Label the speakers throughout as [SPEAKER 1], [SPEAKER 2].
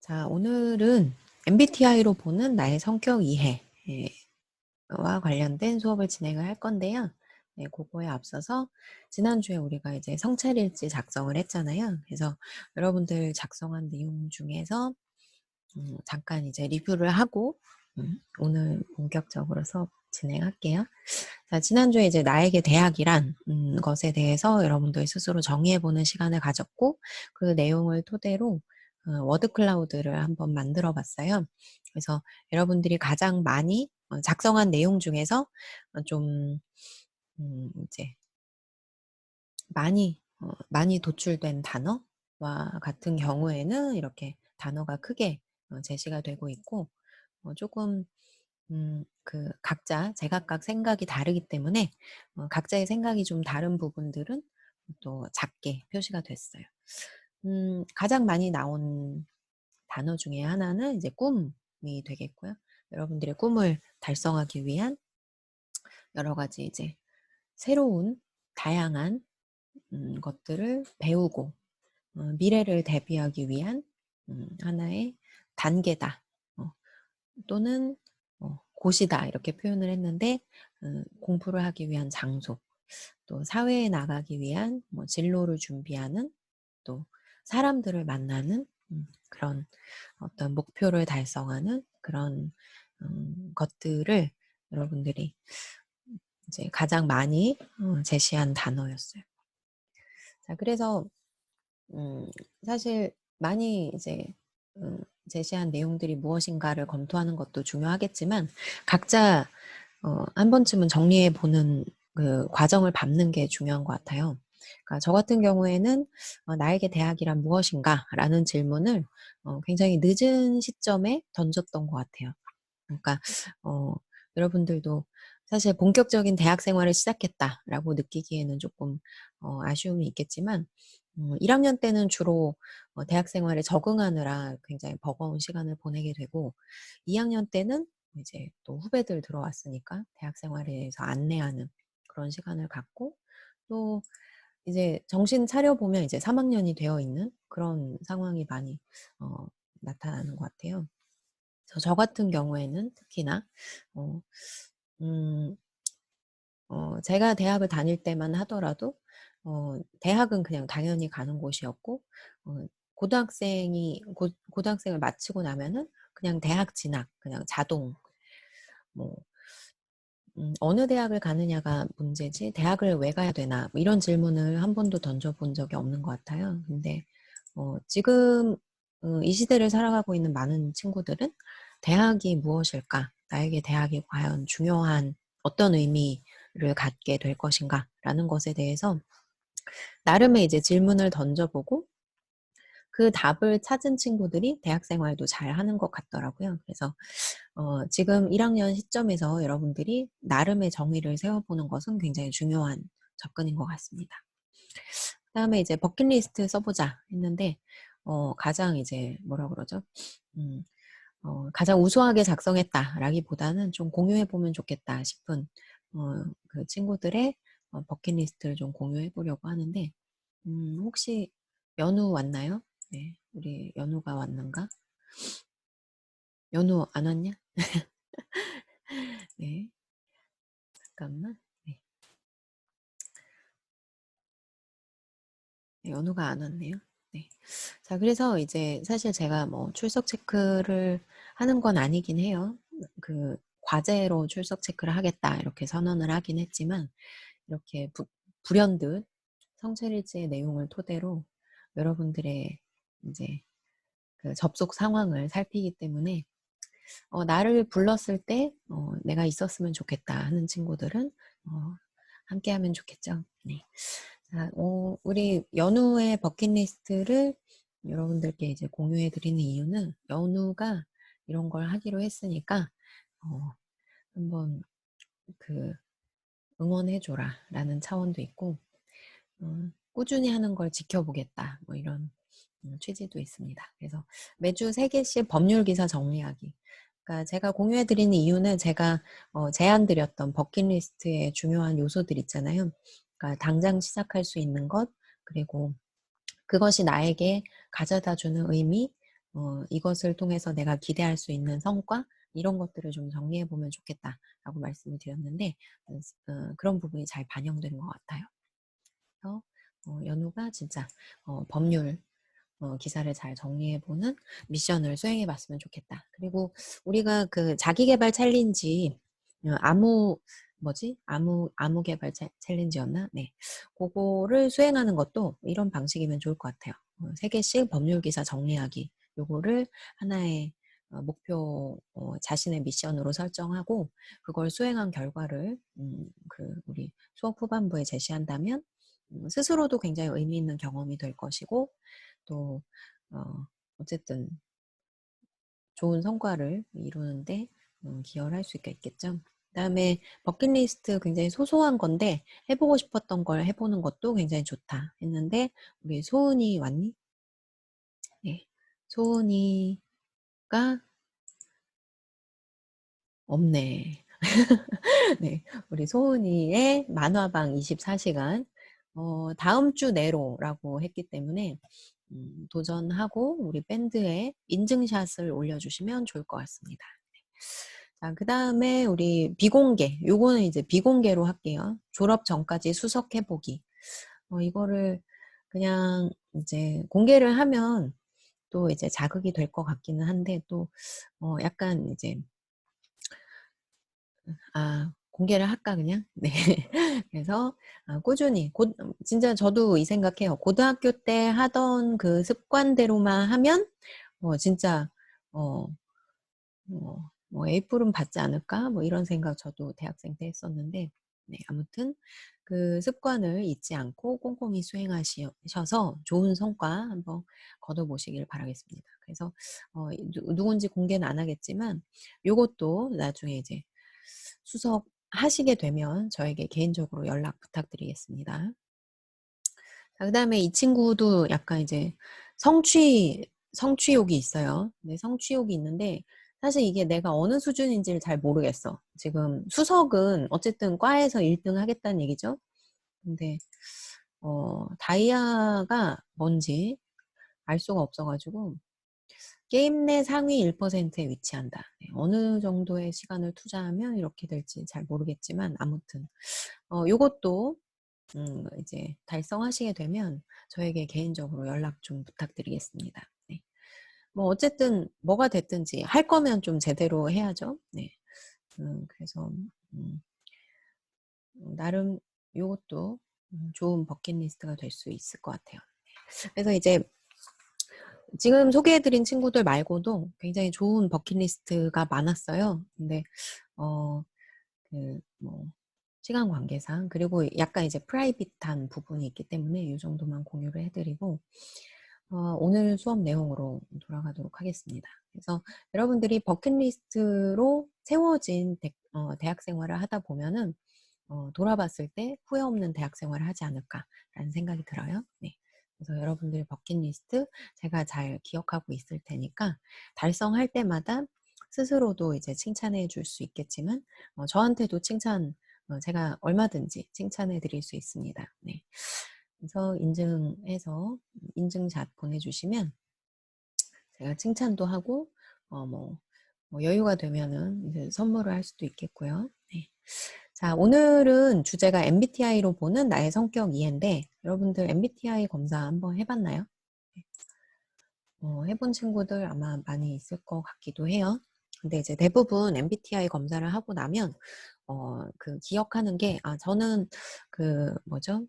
[SPEAKER 1] 자, 오늘은 MBTI로 보는 나의 성격 이해와 관련된 수업을 진행을 할 건데요. 네, 그거에 앞서서 지난주에 우리가 이제 성찰일지 작성을 했잖아요. 그래서 여러분들 작성한 내용 중에서 잠깐 이제 리뷰를 하고 오늘 본격적으로 수업 진행할게요. 자, 지난주에 이제 나에게 대학이란 것에 대해서 여러분들 스스로 정의해보는 시간을 가졌고, 그 내용을 토대로 워드 클라우드를 한번 만들어 봤어요. 그래서 여러분들이 가장 많이 작성한 내용 중에서 좀 이제 많이 도출된 단어와 같은 경우에는 이렇게 단어가 크게 제시가 되고 있고, 조금 그 각자 제각각 생각이 다르기 때문에 각자의 생각이 좀 다른 부분들은 또 작게 표시가 됐어요. 가장 많이 나온 단어 중에 하나는 이제 꿈이 되겠고요. 여러분들의 꿈을 달성하기 위한 여러 가지 이제 새로운 다양한 것들을 배우고 미래를 대비하기 위한 하나의 단계다. 또는 곳이다 이렇게 표현을 했는데, 공부를 하기 위한 장소, 또 사회에 나가기 위한 진로를 준비하는, 또 사람들을 만나는 그런 어떤 목표를 달성하는 그런 것들을 여러분들이 이제 가장 많이 제시한 단어였어요. 자, 그래서 사실 많이 이제 제시한 내용들이 무엇인가를 검토하는 것도 중요하겠지만, 각자 한 번쯤은 정리해 보는 그 과정을 밟는 게 중요한 것 같아요. 그러니까 저 같은 경우에는 나에게 대학이란 무엇인가라는 질문을 굉장히 늦은 시점에 던졌던 것 같아요. 그러니까 여러분들도 사실 본격적인 대학 생활을 시작했다라고 느끼기에는 조금 아쉬움이 있겠지만, 1학년 때는 주로 대학 생활에 적응하느라 굉장히 버거운 시간을 보내게 되고, 2학년 때는 이제 또 후배들 들어왔으니까 대학 생활에 대해서 안내하는 그런 시간을 갖고, 또 이제 정신 차려 보면 이제 3학년이 되어 있는 그런 상황이 많이 나타나는 것 같아요. 저 같은 경우에는 특히나 어, 음, 제가 대학을 다닐 때만 하더라도 대학은 그냥 당연히 가는 곳이었고, 고등학생을 마치고 나면은 그냥 대학 진학, 그냥 자동, 뭐 어느 대학을 가느냐가 문제지 대학을 왜 가야 되나, 뭐 이런 질문을 한 번도 던져본 적이 없는 것 같아요. 근데 지금 이 시대를 살아가고 있는 많은 친구들은 대학이 무엇일까? 나에게 대학이 과연 중요한 어떤 의미를 갖게 될 것인가? 라는 것에 대해서 나름의 이제 질문을 던져보고 그 답을 찾은 친구들이 대학 생활도 잘 하는 것 같더라고요. 그래서 지금 1학년 시점에서 여러분들이 나름의 정의를 세워보는 것은 굉장히 중요한 접근인 것 같습니다. 그다음에 이제 버킷리스트 써보자 했는데, 가장 이제 뭐라 그러죠? 음, 가장 우수하게 작성했다라기보다는 좀 공유해보면 좋겠다 싶은 그 친구들의 버킷리스트를 좀 해보려고 하는데, 혹시 연우 왔나요? 네, 우리 연우가 왔는가? 연우 안 왔냐? 네, 잠깐만. 네, 네, 연우가 안 왔네요. 네. 자, 그래서 이제 사실 제가 뭐 출석 체크를 하는 건 아니긴 해요. 그 과제로 출석 체크를 하겠다 이렇게 선언을 하긴 했지만, 이렇게 불현듯 성찰일지의 내용을 토대로 여러분들의 이제 그 접속 상황을 살피기 때문에, 나를 불렀을 때 내가 있었으면 좋겠다 하는 친구들은 함께 하면 좋겠죠. 네. 자, 우리 연우의 버킷리스트를 여러분들께 이제 공유해 드리는 이유는, 연우가 이런 걸 하기로 했으니까 한번 그 응원해줘라 라는 차원도 있고, 꾸준히 하는 걸 지켜보겠다 뭐 이런 취지도 있습니다. 그래서 매주 3개씩 법률 기사 정리하기. 그러니까 제가 공유해 드리는 이유는, 제가 제안 드렸던 버킷리스트의 중요한 요소들 있잖아요. 그러니까 당장 시작할 수 있는 것, 그리고 그것이 나에게 가져다 주는 의미, 이것을 통해서 내가 기대할 수 있는 성과 이런 것들을 좀 정리해 보면 좋겠다라고 말씀을 드렸는데 그런 부분이 잘 반영된 것 같아요. 그래서 연우가 진짜 법률 기사를 잘 정리해보는 미션을 수행해봤으면 좋겠다. 그리고 우리가 그 자기개발 챌린지 아무 개발 챌린지였나? 네, 그거를 수행하는 것도 이런 방식이면 좋을 것 같아요. 3개씩 법률 기사 정리하기. 요거를 하나의 목표 자신의 미션으로 설정하고 그걸 수행한 결과를 우리 수업 후반부에 제시한다면 스스로도 굉장히 의미 있는 경험이 될 것이고 또 어쨌든 좋은 성과를 이루는데 기여를 할 수 있겠죠. 그다음에 버킷리스트 굉장히 소소한 건데 해보고 싶었던 걸 해보는 것도 굉장히 좋다 했는데 우리 소은이 왔니? 네, 소은이가 없네. 네, 우리 소은이의 만화방 24시간 다음 주 내로라고 했기 때문에 도전하고 우리 밴드에 인증샷을 올려주시면 좋을 것 같습니다. 자, 그 다음에 우리 비공개, 요거는 이제 비공개로 할게요. 졸업 전까지 수석해보기. 이거를 그냥 이제 공개를 하면 또 이제 자극이 될 것 같기는 한데 또 약간 이제 공개를 할까 그냥? 네. 그래서 꾸준히 진짜 저도 이 생각해요. 고등학교 때 하던 그 습관대로만 하면 진짜 A뿔은 받지 않을까? 뭐 이런 생각 저도 대학생 때 했었는데 네, 아무튼 그 습관을 잊지 않고 꼼꼼히 수행하셔서 좋은 성과 한번 거둬보시길 바라겠습니다. 그래서 누군지 공개는 안 하겠지만 요것도 나중에 이제 수석하시게 되면 저에게 개인적으로 연락 부탁드리겠습니다. 그 다음에 이 친구도 약간 이제 성취욕이 있어요. 네, 성취욕이 있는데 사실 이게 내가 어느 수준인지를 잘 모르겠어. 지금 수석은 어쨌든 과에서 1등 하겠다는 얘기죠. 근데 다이아가 뭔지 알 수가 없어가지고 게임 내 상위 1%에 위치한다. 네, 어느 정도의 시간을 투자하면 이렇게 될지 잘 모르겠지만 아무튼 요것도 이제 달성하시게 되면 저에게 개인적으로 연락 좀 부탁드리겠습니다. 네. 뭐 어쨌든 뭐가 됐든지 할 거면 좀 제대로 해야죠. 네. 그래서 나름 요것도 좋은 버킷리스트가 될 수 있을 것 같아요. 그래서 이제 지금 소개해드린 친구들 말고도 굉장히 좋은 버킷리스트가 많았어요. 근데 뭐 시간 관계상 그리고 약간 이제 프라이빗한 부분이 있기 때문에 이 정도만 공유를 해드리고 오늘 수업 내용으로 돌아가도록 하겠습니다. 그래서 여러분들이 버킷리스트로 세워진 대학 생활을 하다 보면은 돌아봤을 때 후회 없는 대학 생활을 하지 않을까라는 생각이 들어요. 네. 그래서 여러분들의 버킷리스트 제가 잘 기억하고 있을 테니까 달성할 때마다 스스로도 이제 칭찬해 줄 수 있겠지만 저한테도 제가 얼마든지 칭찬해 드릴 수 있습니다. 네. 그래서 인증해서 인증샷 보내주시면 제가 칭찬도 하고 뭐 여유가 되면은 이제 선물을 할 수도 있겠고요. 네. 자, 오늘은 주제가 MBTI로 보는 나의 성격 이해인데 여러분들 MBTI 검사 한번 해봤나요? 해본 친구들 아마 많이 있을 것 같기도 해요. 근데 이제 대부분 MBTI 검사를 하고 나면 그 기억하는 게 저는 그 뭐죠?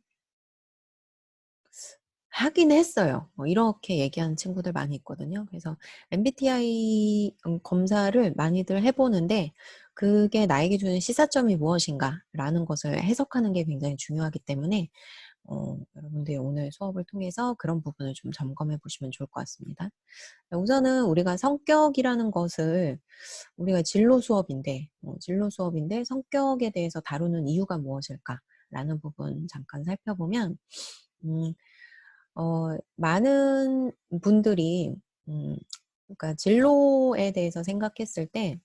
[SPEAKER 1] 하긴 했어요. 이렇게 얘기하는 친구들 많이 있거든요. 그래서 MBTI 검사를 많이들 해보는데 그게 나에게 주는 시사점이 무엇인가라는 것을 해석하는 게 굉장히 중요하기 때문에 여러분들이 오늘 수업을 통해서 그런 부분을 좀 점검해 보시면 좋을 것 같습니다. 우선은 우리가 성격이라는 것을 우리가 진로 수업인데 성격에 대해서 다루는 이유가 무엇일까라는 부분 잠깐 살펴보면 많은 분들이 그러니까 진로에 대해서 생각했을 때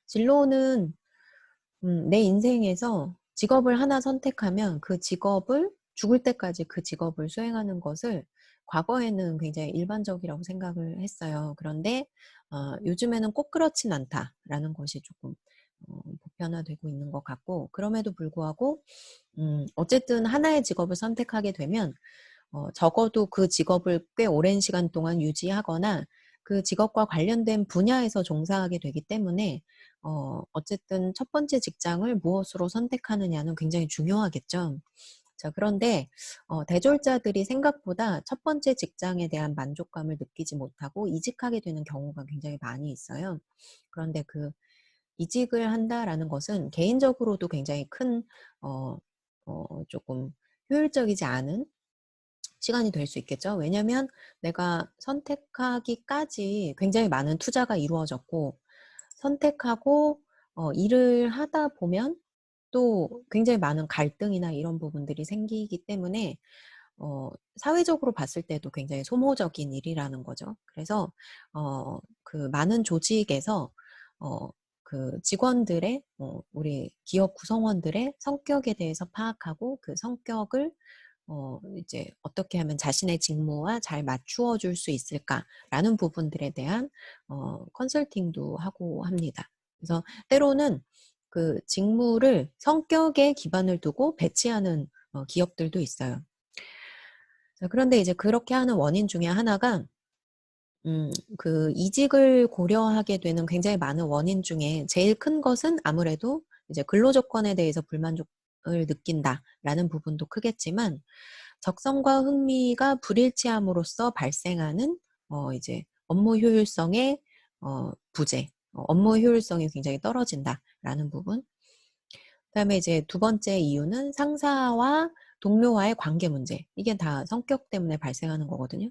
[SPEAKER 1] 진로는 내 인생에서 직업을 하나 선택하면 그 직업을 죽을 때까지 그 직업을 수행하는 것을 과거에는 굉장히 일반적이라고 생각을 했어요. 그런데 요즘에는 꼭 그렇진 않다라는 것이 조금 보편화되고 있는 것 같고, 그럼에도 불구하고 어쨌든 하나의 직업을 선택하게 되면 적어도 그 직업을 꽤 오랜 시간 동안 유지하거나 그 직업과 관련된 분야에서 종사하게 되기 때문에 어쨌든 첫 번째 직장을 무엇으로 선택하느냐는 굉장히 중요하겠죠. 자, 그런데 대졸자들이 생각보다 첫 번째 직장에 대한 만족감을 느끼지 못하고 이직하게 되는 경우가 굉장히 많이 있어요. 그런데 그 이직을 한다라는 것은 개인적으로도 굉장히 큰 조금 효율적이지 않은 시간이 될 수 있겠죠. 왜냐하면 내가 선택하기까지 굉장히 많은 투자가 이루어졌고, 선택하고 일을 하다 보면 또 굉장히 많은 갈등이나 이런 부분들이 생기기 때문에 사회적으로 봤을 때도 굉장히 소모적인 일이라는 거죠. 그래서 그 많은 조직에서 그 직원들의 우리 기업 구성원들의 성격에 대해서 파악하고 그 성격을 이제 어떻게 하면 자신의 직무와 잘 맞추어 줄 수 있을까라는 부분들에 대한 컨설팅도 하고 합니다. 그래서 때로는 그 직무를 성격에 기반을 두고 배치하는 기업들도 있어요. 자, 그런데 이제 그렇게 하는 원인 중에 하나가 그 이직을 고려하게 되는 굉장히 많은 원인 중에 제일 큰 것은 아무래도 이제 근로 조건에 대해서 불만족을 느낀다라는 부분도 크겠지만, 적성과 흥미가 불일치함으로써 발생하는 이제 업무 효율성의 부재, 업무 효율성이 굉장히 떨어진다라는 부분. 그다음에 이제 두 번째 이유는 상사와 동료와의 관계 문제. 이게 다 성격 때문에 발생하는 거거든요.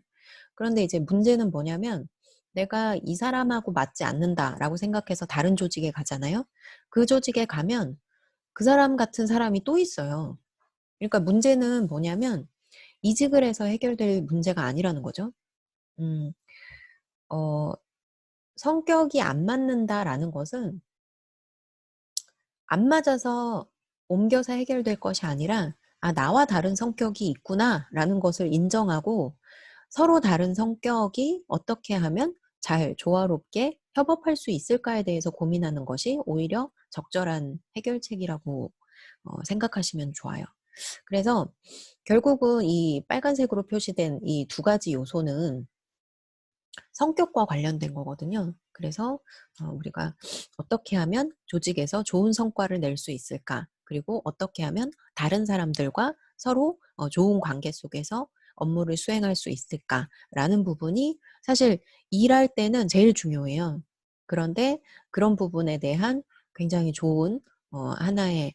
[SPEAKER 1] 그런데 이제 문제는 뭐냐면, 내가 이 사람하고 맞지 않는다라고 생각해서 다른 조직에 가잖아요. 그 조직에 가면 그 사람 같은 사람이 또 있어요. 그러니까 문제는 뭐냐면 이직을 해서 해결될 문제가 아니라는 거죠. 음, 어, 성격이 안 맞는다라는 것은 안 맞아서 옮겨서 해결될 것이 아니라, 아, 나와 다른 성격이 있구나라는 것을 인정하고 서로 다른 성격이 어떻게 하면 잘 조화롭게 협업할 수 있을까에 대해서 고민하는 것이 오히려 적절한 해결책이라고 생각하시면 좋아요. 그래서 결국은 이 빨간색으로 표시된 이 두 가지 요소는 성격과 관련된 거거든요. 그래서 우리가 어떻게 하면 조직에서 좋은 성과를 낼 수 있을까? 그리고 어떻게 하면 다른 사람들과 서로 좋은 관계 속에서 업무를 수행할 수 있을까라는 부분이 사실 일할 때는 제일 중요해요. 그런데 그런 부분에 대한 굉장히 좋은 하나의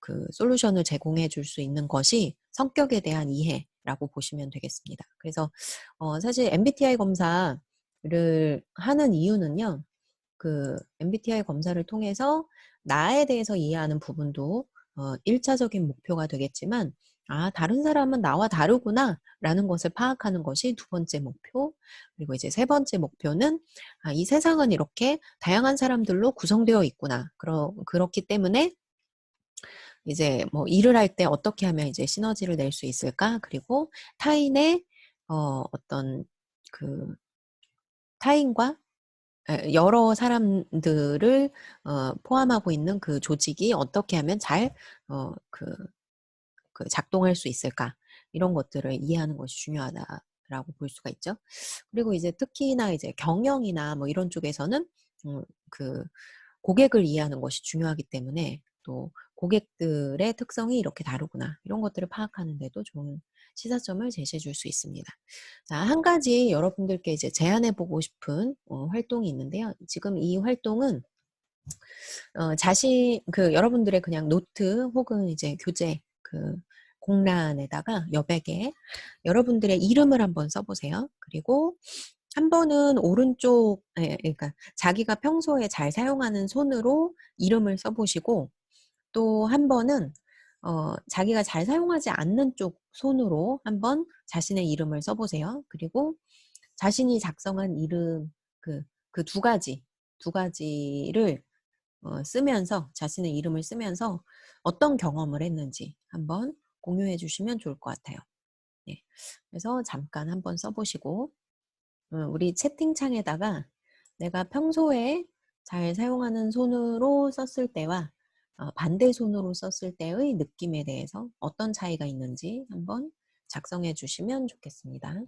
[SPEAKER 1] 그 솔루션을 제공해 줄 수 있는 것이 성격에 대한 이해라고 보시면 되겠습니다. 그래서 사실 MBTI 검사를 하는 이유는요. 그 MBTI 검사를 통해서 나에 대해서 이해하는 부분도 1차적인 목표가 되겠지만, 아, 다른 사람은 나와 다르구나라는 것을 파악하는 것이 두 번째 목표. 그리고 이제 세 번째 목표는, 아, 이 세상은 이렇게 다양한 사람들로 구성되어 있구나. 그렇기 때문에 이제 뭐 일을 할 때 어떻게 하면 이제 시너지를 낼 수 있을까? 그리고 타인의 어떤 그 타인과 여러 사람들을 포함하고 있는 그 조직이 어떻게 하면 잘 작동할 수 있을까? 이런 것들을 이해하는 것이 중요하다라고 볼 수가 있죠. 그리고 이제 특히나 이제 경영이나 뭐 이런 쪽에서는 그 고객을 이해하는 것이 중요하기 때문에, 또 고객들의 특성이 이렇게 다르구나, 이런 것들을 파악하는 데도 좋은 시사점을 제시해 줄 수 있습니다. 자, 한 가지 여러분들께 이제 제안해 보고 싶은 활동이 있는데요. 지금 이 활동은 여러분들의 그냥 노트 혹은 이제 교재 그 공란에다가 여백에 여러분들의 이름을 한번 써보세요. 그리고 한 번은 그러니까 자기가 평소에 잘 사용하는 손으로 이름을 써보시고, 또 한 번은 자기가 잘 사용하지 않는 쪽 손으로 한번 자신의 이름을 써보세요. 그리고 자신이 작성한 이름 그 두 가지를 쓰면서, 자신의 이름을 쓰면서 어떤 경험을 했는지 한번 공유해 주시면 좋을 것 같아요. 네. 그래서 잠깐 한번 써보시고 우리 채팅창에다가 내가 평소에 잘 사용하는 손으로 썼을 때와 반대 손으로 썼을 때의 느낌에 대해서 어떤 차이가 있는지 한번 작성해 주시면 좋겠습니다.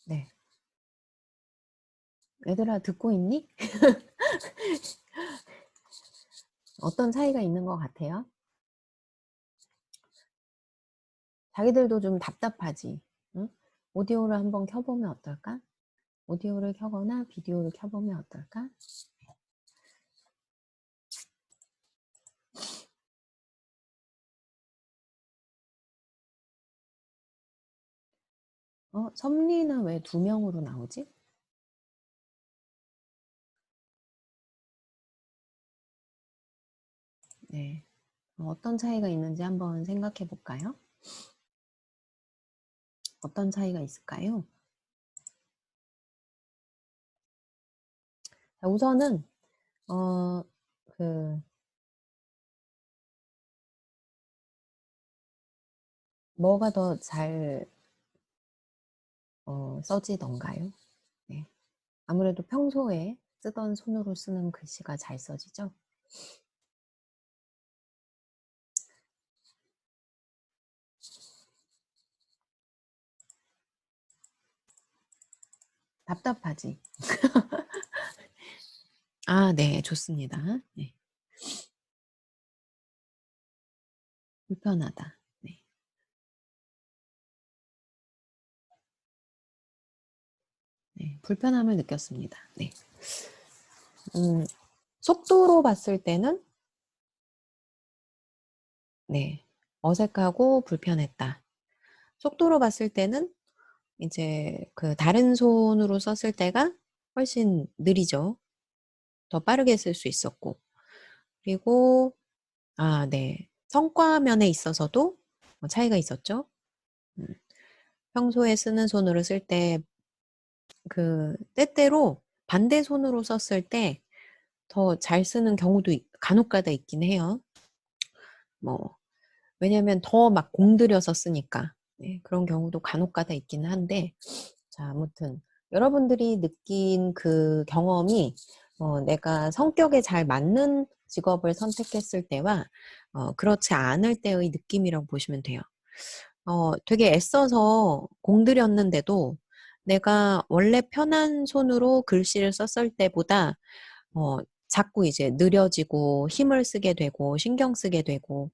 [SPEAKER 1] 네. 얘들아 듣고 있니? 어떤 차이가 있는 것 같아요? 자기들도 좀 답답하지. 응? 오디오를 한번 켜보면 어떨까? 오디오를 켜거나 비디오를 켜보면 어떨까? 섭리는 왜 2명으로 나오지? 네. 어떤 차이가 있는지 한번 생각해 볼까요? 어떤 차이가 있을까요? 자, 우선은 어, 그 뭐가 더 잘 써지던가요? 네. 아무래도 평소에 쓰던 손으로 쓰는 글씨가 잘 써지죠? 답답하지? 아, 네, 좋습니다. 네. 불편하다. 네. 네, 불편함을 느꼈습니다. 네. 속도로 봤을 때는 네, 어색하고 불편했다. 속도로 봤을 때는 이제 그 다른 손으로 썼을 때가 훨씬 느리죠. 더 빠르게 쓸 수 있었고. 그리고 네. 성과면에 있어서도 차이가 있었죠. 음, 평소에 쓰는 손으로 쓸 때 때때로 반대 손으로 썼을 때 더 잘 쓰는 경우도 간혹가다 있긴 해요. 뭐 왜냐면 더 막 공들여서 쓰니까. 네, 그런 경우도 간혹가다 있기는 한데 자, 아무튼 여러분들이 느낀 그 경험이 내가 성격에 잘 맞는 직업을 선택했을 때와 그렇지 않을 때의 느낌이라고 보시면 돼요. 되게 애써서 공들였는데도 내가 원래 편한 손으로 글씨를 썼을 때보다 자꾸 이제 느려지고 힘을 쓰게 되고 신경 쓰게 되고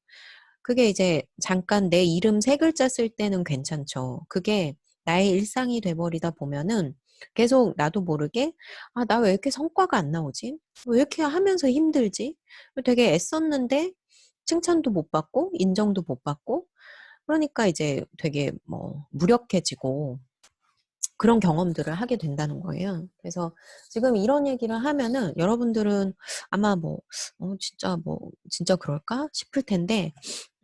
[SPEAKER 1] 그게 이제 잠깐 내 이름 3글자 쓸 때는 괜찮죠. 그게 나의 일상이 돼버리다 보면은 계속 나도 모르게 나 왜 이렇게 성과가 안 나오지? 왜 이렇게 하면서 힘들지? 되게 애썼는데 칭찬도 못 받고 인정도 못 받고 그러니까 이제 되게 무력해지고 그런 경험들을 하게 된다는 거예요. 그래서 지금 이런 얘기를 하면은 여러분들은 아마 진짜 그럴까 싶을 텐데,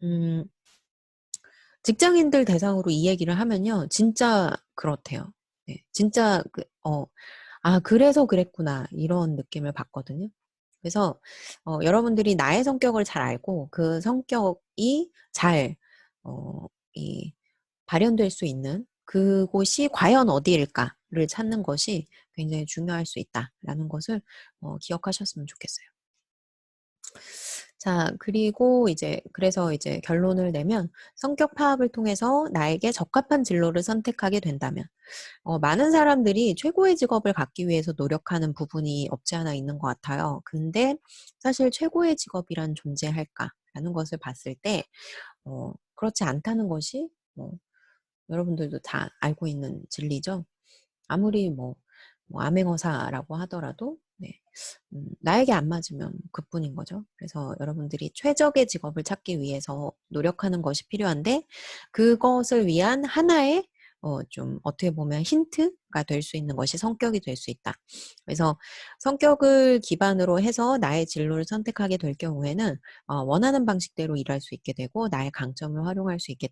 [SPEAKER 1] 음, 직장인들 대상으로 이 얘기를 하면요. 진짜 그렇대요. 네, 진짜 그래서 그랬구나. 이런 느낌을 받거든요. 그래서 여러분들이 나의 성격을 잘 알고 그 성격이 잘 이 발현될 수 있는 그곳이 과연 어디일까를 찾는 것이 굉장히 중요할 수 있다라는 것을 기억하셨으면 좋겠어요. 자, 그리고 이제 그래서 이제 결론을 내면 성격 파악을 통해서 나에게 적합한 진로를 선택하게 된다면 많은 사람들이 최고의 직업을 갖기 위해서 노력하는 부분이 없지 않아 있는 것 같아요. 근데 사실 최고의 직업이란 존재할까라는 것을 봤을 때 그렇지 않다는 것이 여러분들도 다 알고 있는 진리죠. 아무리 암행어사라고 하더라도 네. 나에게 안 맞으면 그뿐인 거죠. 그래서 여러분들이 최적의 직업을 찾기 위해서 노력하는 것이 필요한데 그것을 위한 하나의 좀 어떻게 보면 힌트가 될 수 있는 것이 성격이 될 수 있다. 그래서 성격을 기반으로 해서 나의 진로를 선택하게 될 경우에는 원하는 방식대로 일할 수 있게 되고 나의 강점을 활용할 수 있게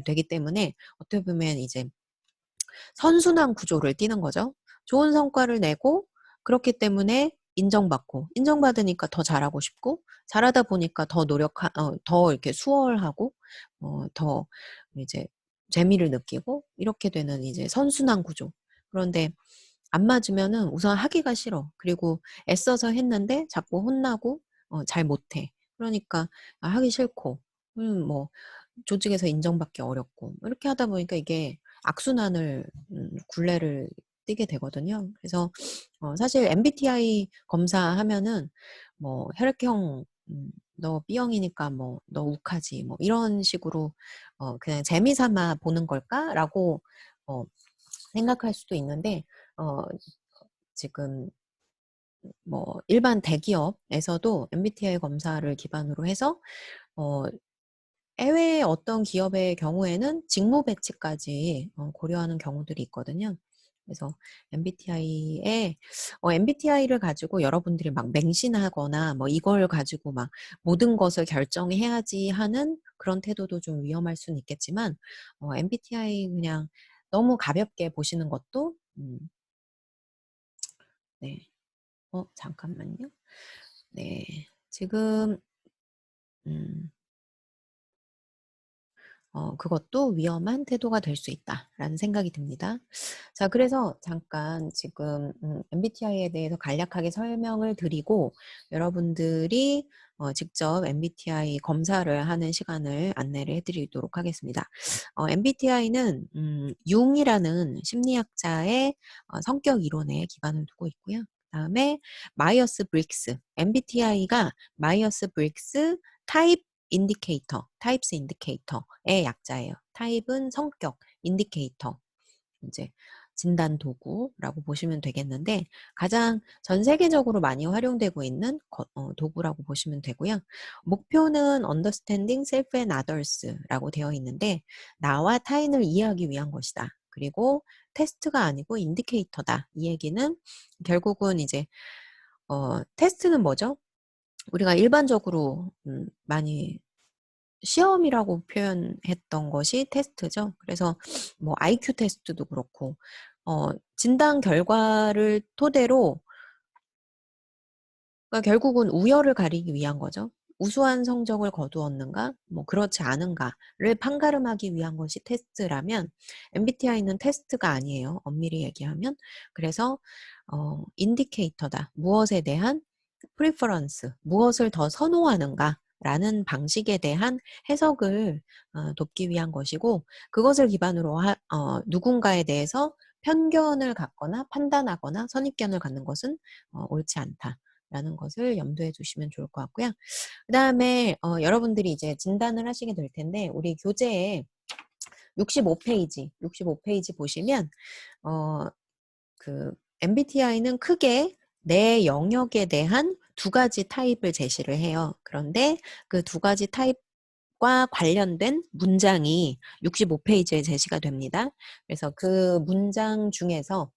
[SPEAKER 1] 되기 때문에 어떻게 보면 이제 선순환 구조를 띠는 거죠. 좋은 성과를 내고 그렇기 때문에 인정받고 인정받으니까 더 잘하고 싶고 잘하다 보니까 더 이렇게 수월하고 더 이제 재미를 느끼고 이렇게 되는 이제 선순환 구조. 그런데 안 맞으면은 우선 하기가 싫어. 그리고 애써서 했는데 자꾸 혼나고 잘 못해. 그러니까 하기 싫고 뭐 조직에서 인정받기 어렵고 이렇게 하다 보니까 이게 악순환을 굴레를 띠게 되거든요. 그래서 사실 MBTI 검사하면은 혈액형 너 B형이니까 너 욱하지 이런 식으로 그냥 재미삼아 보는 걸까라고 생각할 수도 있는데 지금 일반 대기업에서도 MBTI 검사를 기반으로 해서 어 해외의 어떤 기업의 경우에는 직무 배치까지 고려하는 경우들이 있거든요. 그래서 MBTI를 가지고 여러분들이 막 맹신하거나 이걸 가지고 막 모든 것을 결정해야지 하는 그런 태도도 좀 위험할 수는 있겠지만 MBTI 그냥 너무 가볍게 보시는 것도 네. 잠깐만요. 네. 지금 음. 그것도 위험한 태도가 될 수 있다라는 생각이 듭니다. 자, 그래서 잠깐 지금 MBTI에 대해서 간략하게 설명을 드리고 여러분들이 직접 MBTI 검사를 하는 시간을 안내를 해드리도록 하겠습니다. MBTI는 융이라는 심리학자의 성격 이론에 기반을 두고 있고요. 그다음에 마이어스 브릭스, MBTI가 마이어스 브릭스 타입 인디케이터, 타입스 인디케이터의 약자예요. 타입은 성격, 인디케이터, 이제 진단 도구라고 보시면 되겠는데 가장 전 세계적으로 많이 활용되고 있는 도구라고 보시면 되고요. 목표는 understanding self and others라고 되어 있는데 나와 타인을 이해하기 위한 것이다. 그리고 테스트가 아니고 인디케이터다. 이 얘기는 결국은 이제 테스트는 뭐죠? 우리가 일반적으로 많이 시험이라고 표현했던 것이 테스트죠. 그래서 IQ 테스트도 그렇고 진단 결과를 토대로 그러니까 결국은 우열을 가리기 위한 거죠. 우수한 성적을 거두었는가, 그렇지 않은가를 판가름하기 위한 것이 테스트라면 MBTI는 테스트가 아니에요. 엄밀히 얘기하면. 그래서 인디케이터다. 무엇에 대한 프리퍼런스, 무엇을 더 선호하는가라는 방식에 대한 해석을 돕기 위한 것이고 그것을 기반으로 누군가에 대해서 편견을 갖거나 판단하거나 선입견을 갖는 것은 옳지 않다. 라는 것을 염두에 두시면 좋을 것 같고요. 그 다음에 여러분들이 이제 진단을 하시게 될 텐데 우리 교재에 65페이지 보시면 그 MBTI는 크게 내 영역에 대한 두 가지 타입을 제시를 해요. 그런데 그 두 가지 타입과 관련된 문장이 65페이지에 제시가 됩니다. 그래서 그 문장 중에서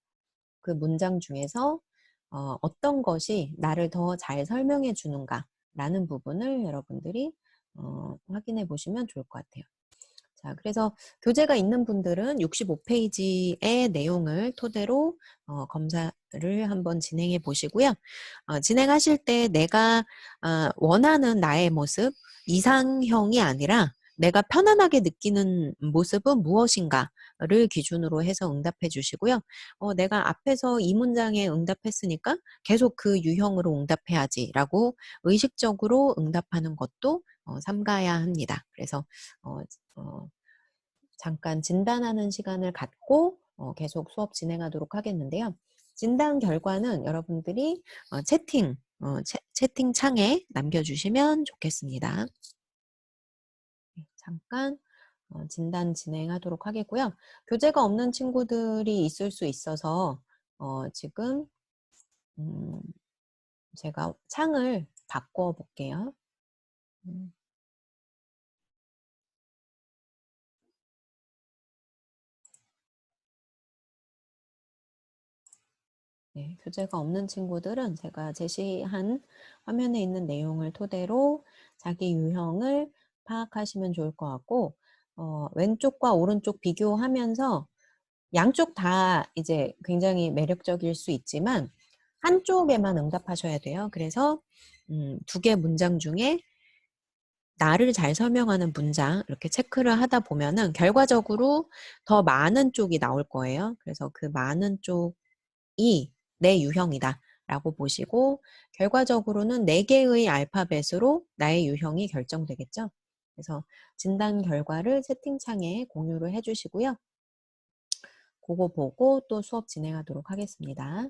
[SPEAKER 1] 어떤 것이 나를 더 잘 설명해 주는가라는 부분을 여러분들이 확인해 보시면 좋을 것 같아요. 자, 그래서 교재가 있는 분들은 65페이지의 내용을 토대로 검사를 한번 진행해 보시고요. 진행하실 때 내가 원하는 나의 모습, 이상형이 아니라 내가 편안하게 느끼는 모습은 무엇인가 기준으로 해서 응답해 주시고요. 내가 앞에서 이 문장에 응답했으니까 계속 그 유형으로 응답해야지라고 의식적으로 응답하는 것도 삼가야 합니다. 그래서 어 어 잠깐 진단하는 시간을 갖고 계속 수업 진행하도록 하겠는데요. 진단 결과는 여러분들이 채팅창에 남겨주시면 좋겠습니다. 네, 잠깐 진단 진행하도록 하겠고요. 교재가 없는 친구들이 있을 수 있어서 지금 음, 제가 창을 바꿔 볼게요. 음, 네, 교재가 없는 친구들은 제가 제시한 화면에 있는 내용을 토대로 자기 유형을 파악하시면 좋을 것 같고, 왼쪽과 오른쪽 비교하면서 양쪽 다 이제 굉장히 매력적일 수 있지만 한쪽에만 응답하셔야 돼요. 그래서 두 개 문장 중에 나를 잘 설명하는 문장 이렇게 체크를 하다 보면은 결과적으로 더 많은 쪽이 나올 거예요. 그래서 그 많은 쪽이 내 유형이다라고 보시고 결과적으로는 4개의 알파벳으로 나의 유형이 결정되겠죠. 그래서 진단 결과를 채팅창에 공유를 해 주시고요. 그거 보고 또 수업 진행하도록 하겠습니다.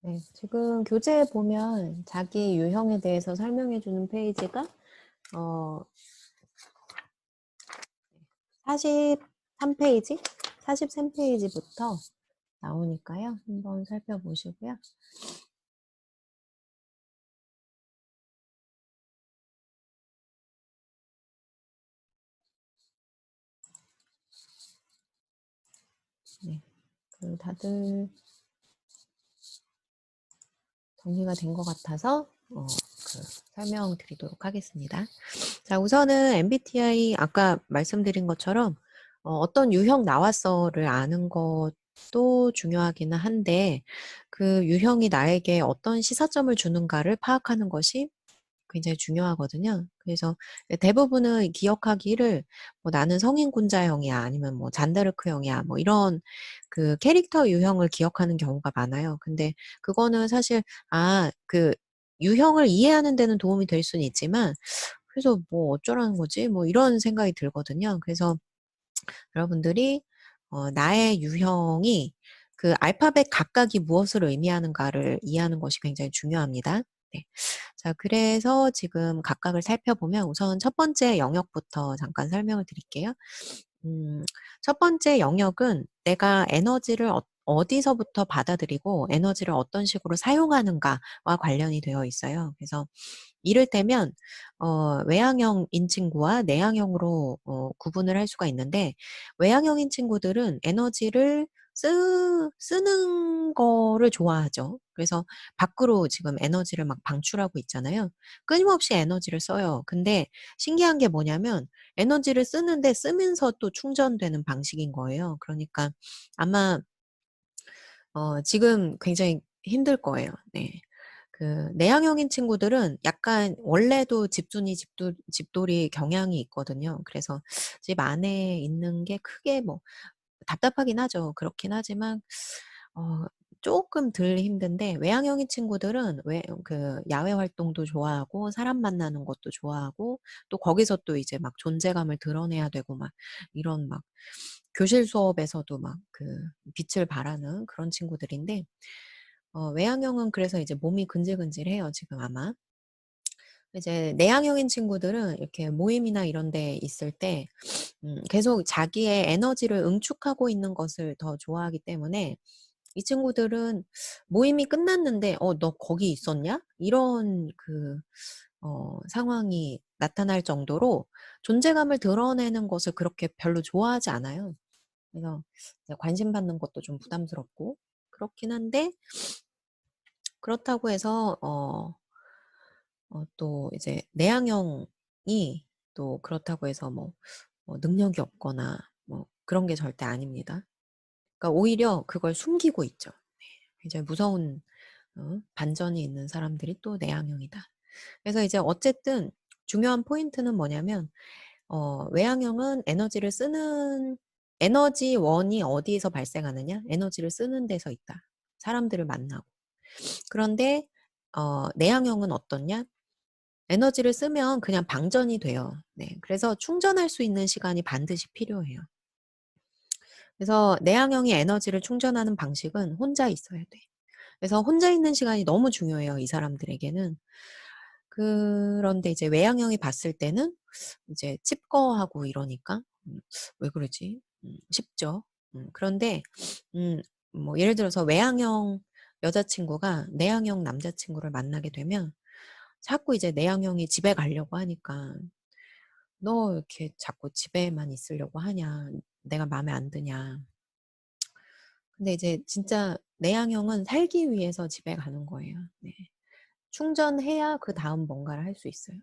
[SPEAKER 1] 네, 지금 교재에 보면 자기 유형에 대해서 설명해주는 페이지가 43페이지? 43페이지부터 나오니까요. 한번 살펴보시고요. 네, 다들 정리가 된 것 같아서 설명드리도록 하겠습니다. 자, 우선은 MBTI 아까 말씀드린 것처럼 어떤 유형 나왔어를 아는 것도 중요하기는 한데 그 유형이 나에게 어떤 시사점을 주는가를 파악하는 것이 굉장히 중요하거든요. 그래서 대부분은 기억하기를 뭐 나는 성인군자형이야 아니면 뭐 잔다르크형이야 뭐 이런 그 캐릭터 유형을 기억하는 경우가 많아요. 근데 그거는 사실 그 유형을 이해하는 데는 도움이 될 수는 있지만 그래서 뭐 어쩌라는 거지? 뭐 이런 생각이 들거든요. 그래서 여러분들이 나의 유형이 그 알파벳 각각이 무엇을 의미하는가를 이해하는 것이 굉장히 중요합니다. 네. 자, 그래서 지금 각각을 살펴보면 우선 첫 번째 영역부터 잠깐 설명을 드릴게요. 첫 번째 영역은 내가 에너지를 어디서부터 받아들이고 에너지를 어떤 식으로 사용하는가와 관련이 되어 있어요. 그래서 이를테면 외향형인 친구와 내향형으로 구분을 할 수가 있는데 외향형인 친구들은 에너지를 쓰는 거를 좋아하죠. 그래서 밖으로 지금 에너지를 막 방출하고 있잖아요. 끊임없이 에너지를 써요. 근데 신기한 게 뭐냐면 에너지를 쓰는데 쓰면서 또 충전되는 방식인 거예요. 그러니까 아마 지금 굉장히 힘들 거예요. 네. 그 내향형인 친구들은 약간 원래도 집돌이 경향이 있거든요. 그래서 집 안에 있는 게 크게 뭐 답답하긴 하죠. 그렇긴 하지만 어 쪼끔 덜 힘든데 외향형인 친구들은 야외 활동도 좋아하고 사람 만나는 것도 좋아하고 또 거기서 또 이제 막 존재감을 드러내야 되고 막 이런 막 교실 수업에서도 막 그 빛을 발하는 그런 친구들인데 외향형은 그래서 이제 몸이 근질근질해요, 지금 아마. 이제 내향형인 친구들은 이렇게 모임이나 이런 데 있을 때 계속 자기의 에너지를 응축하고 있는 것을 더 좋아하기 때문에 이 친구들은 모임이 끝났는데 너 거기 있었냐?" 이런 상황이 나타날 정도로 존재감을 드러내는 것을 그렇게 별로 좋아하지 않아요. 그래서 이제 관심 받는 것도 좀 부담스럽고 그렇긴 한데 그렇다고 해서 또 이제 내향형이 또 그렇다고 해서 능력이 없거나 뭐 그런 게 절대 아닙니다. 그러니까 오히려 그걸 숨기고 있죠. 네. 굉장히 무서운 반전이 있는 사람들이 또 내향형이다. 그래서 이제 어쨌든 중요한 포인트는 뭐냐면 외향형은 에너지원이 어디에서 발생하느냐? 에너지를 쓰는 데서 있다. 사람들을 만나고. 그런데 내향형은 어떻냐? 에너지를 쓰면 그냥 방전이 돼요. 네. 그래서 충전할 수 있는 시간이 반드시 필요해요. 그래서 내향형이 에너지를 충전하는 방식은 혼자 있어야 돼. 그래서 혼자 있는 시간이 너무 중요해요, 이 사람들에게는. 그런데 이제 외향형이 봤을 때는 이제 칩거하고 이러니까 '왜 그러지?' 싶죠. 그런데 음 예를 들어서 외향형 여자친구가 내향형 남자친구를 만나게 되면 자꾸 이제 내향형이 집에 가려고 하니까 "너 이렇게 자꾸 집에만 있으려고 하냐? 내가 마음에 안 드냐?" 근데 이제 진짜 내향형은 살기 위해서 집에 가는 거예요. 네. 충전해야 그다음 뭔가를 할 수 있어요.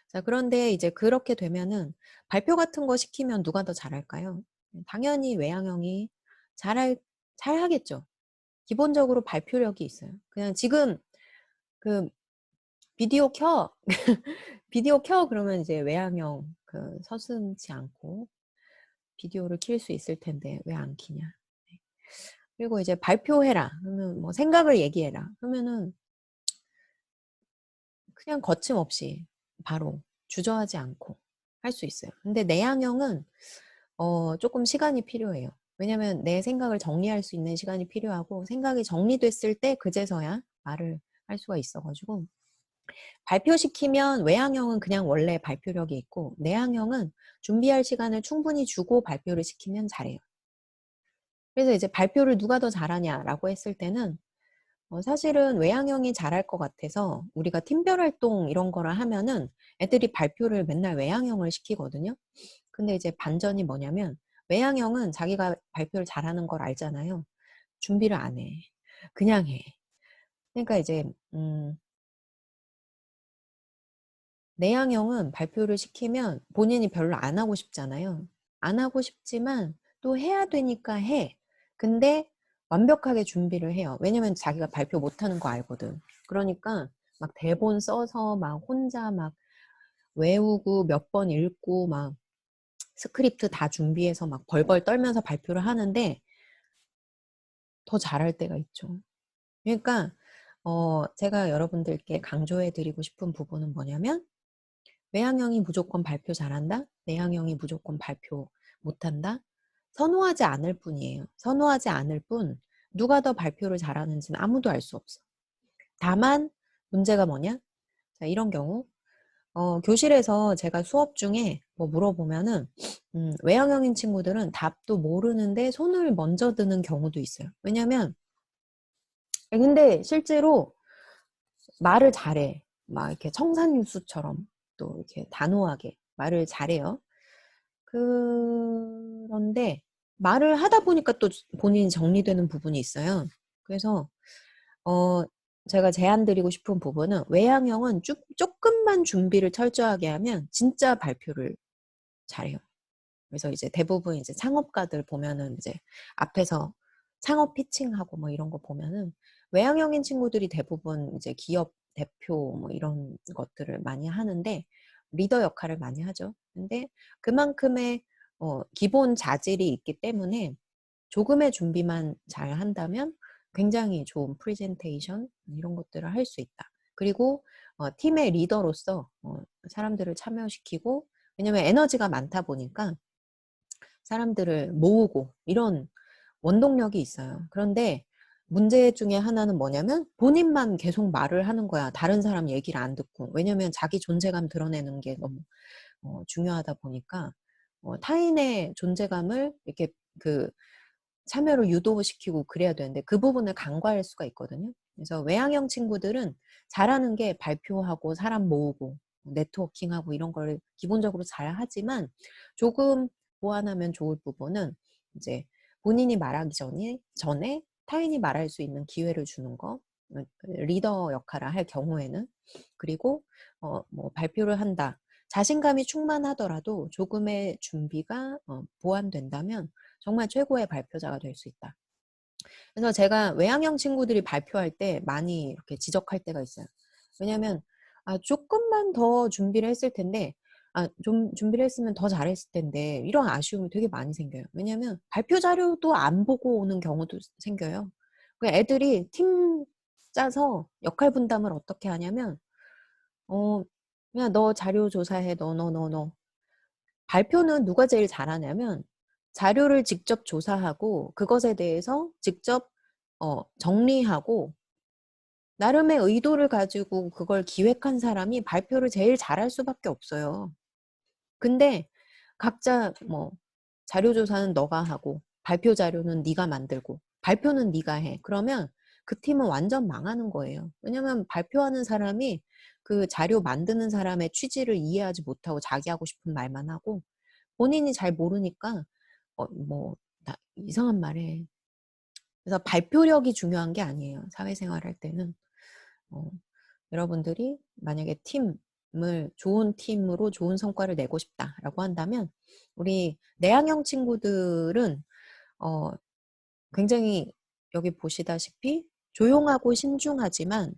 [SPEAKER 1] 자, 그런데 이제 그렇게 되면은 발표 같은 거 시키면 누가 더 잘할까요? 당연히 외향형이 잘할 잘하겠죠. 기본적으로 발표력이 있어요. 그냥 지금 그 "비디오 켜." "비디오 켜." 그러면 이제 외향형 서슴지 않고 비디오를 킬 수 있을 텐데 왜 안 키냐. 네. 그리고 이제 "발표해라." 그러면 뭐 "생각을 얘기해라." 그러면은 그냥 거침없이 바로 주저하지 않고 할 수 있어요. 근데 내향형은 쪼끔 시간이 필요해요. 왜냐면 내 생각을 정리할 수 있는 시간이 필요하고 생각이 정리됐을 때 그제서야 말을 할 수가 있어가지고 발표시키면 외향형은 그냥 원래 발표력이 있고 내향형은 준비할 시간을 충분히 주고 발표를 시키면 잘해요. 그래서 이제 발표를 누가 더 잘하냐라고 했을 때는 사실은 외향형이 잘할 것 같아서 우리가 팀별 활동 이런 거를 하면은 애들이 발표를 맨날 외향형을 시키거든요. 근데 이제 반전이 뭐냐면 외향형은 자기가 발표를 잘하는 걸 알잖아요. 준비를 안 해. 그냥 해. 그러니까 이제 내향형은 발표를 시키면 본인이 별로 안 하고 싶잖아요. 안 하고 싶지만 또 해야 되니까 해. 근데 완벽하게 준비를 해요. 왜냐면 자기가 발표 못하는 거 알거든. 그러니까 막 대본 써서 막 혼자 막 외우고 몇 번 읽고 막 스크립트 다 준비해서 막 벌벌 떨면서 발표를 하는데 더 잘할 때가 있죠. 그러니까 제가 여러분들께 강조해 드리고 싶은 부분은 뭐냐면 외향형이 무조건 발표 잘한다? 내향형이 무조건 발표 못한다? 선호하지 않을 뿐이에요. 선호하지 않을 뿐 누가 더 발표를 잘하는지는 아무도 알 수 없어. 다만 문제가 뭐냐? 자, 이런 경우 교실에서 제가 수업 중에 뭐 물어보면은 외향형인 친구들은 답도 모르는데 손을 먼저 드는 경우도 있어요. 왜냐면 근데 실제로 말을 잘해. 막 이렇게 청산유수처럼 또 이렇게 단호하게 말을 잘해요. 그런데 말을 하다 보니까 또 본인이 정리되는 부분이 있어요. 그래서 어 제가 제안 드리고 싶은 부분은 외향형은 조금만 준비를 철저하게 하면 진짜 발표를 잘해요. 그래서 이제 대부분 이제 창업가들 보면은 이제 앞에서 창업 피칭하고 뭐 이런 거 보면은 외향형인 친구들이 대부분 이제 기업 대표 뭐 이런 것들을 많이 하는데 리더 역할을 많이 하죠. 근데 그만큼의 기본 자질이 있기 때문에 조금의 준비만 잘 한다면 굉장히 좋은 프레젠테이션 이런 것들을 할 수 있다. 그리고 팀의 리더로서 사람들을 참여시키고 왜냐면 에너지가 많다 보니까 사람들을 모으고 이런 원동력이 있어요. 그런데 문제 중에 하나는 뭐냐면 본인만 계속 말을 하는 거야. 다른 사람 얘기를 안 듣고. 왜냐면 자기 존재감 드러내는 게 너무 중요하다 보니까 타인의 존재감을 이렇게 그 참여를 유도시키고 그래야 되는데 그 부분을 간과할 수가 있거든요. 그래서 외향형 친구들은 잘하는 게 발표하고 사람 모으고 네트워킹하고 이런 걸 기본적으로 잘 하지만 조금 보완하면 좋을 부분은 이제 본인이 말하기 전에 타인이 말할 수 있는 기회를 주는 거, 리더 역할을 할 경우에는 그리고 뭐 발표를 한다. 자신감이 충만하더라도 조금의 준비가 보완된다면 정말 최고의 발표자가 될 수 있다. 그래서 제가 외향형 친구들이 발표할 때 많이 이렇게 지적할 때가 있어요. 왜냐면 조금만 더 준비를 했을 텐데 좀 준비를 했으면 더 잘했을 텐데 이런 아쉬움이 되게 많이 생겨요. 왜냐면 발표 자료도 안 보고 오는 경우도 생겨요. 애들이 팀 짜서 역할 분담을 어떻게 하냐면 그냥 너 자료 조사해 너. 발표는 누가 제일 잘하냐면 자료를 직접 조사하고 그것에 대해서 직접 정리하고 나름의 의도를 가지고 그걸 기획한 사람이 발표를 제일 잘할 수밖에 없어요. 근데 각자 뭐 자료 조사는 너가 하고 발표 자료는 네가 만들고 발표는 네가 해. 그러면 그 팀은 완전 망하는 거예요. 왜냐면 발표하는 사람이 그 자료 만드는 사람의 취지를 이해하지 못하고 자기 하고 싶은 말만 하고 본인이 잘 모르니까 뭐 이상한 말에 그래서 발표력이 중요한 게 아니에요. 사회생활 할 때는 어, 여러분들이 만약에 팀을 좋은 팀으로 좋은 성과를 내고 싶다라고 한다면 우리 내향형 친구들은 어, 굉장히 여기 보시다시피 조용하고 신중하지만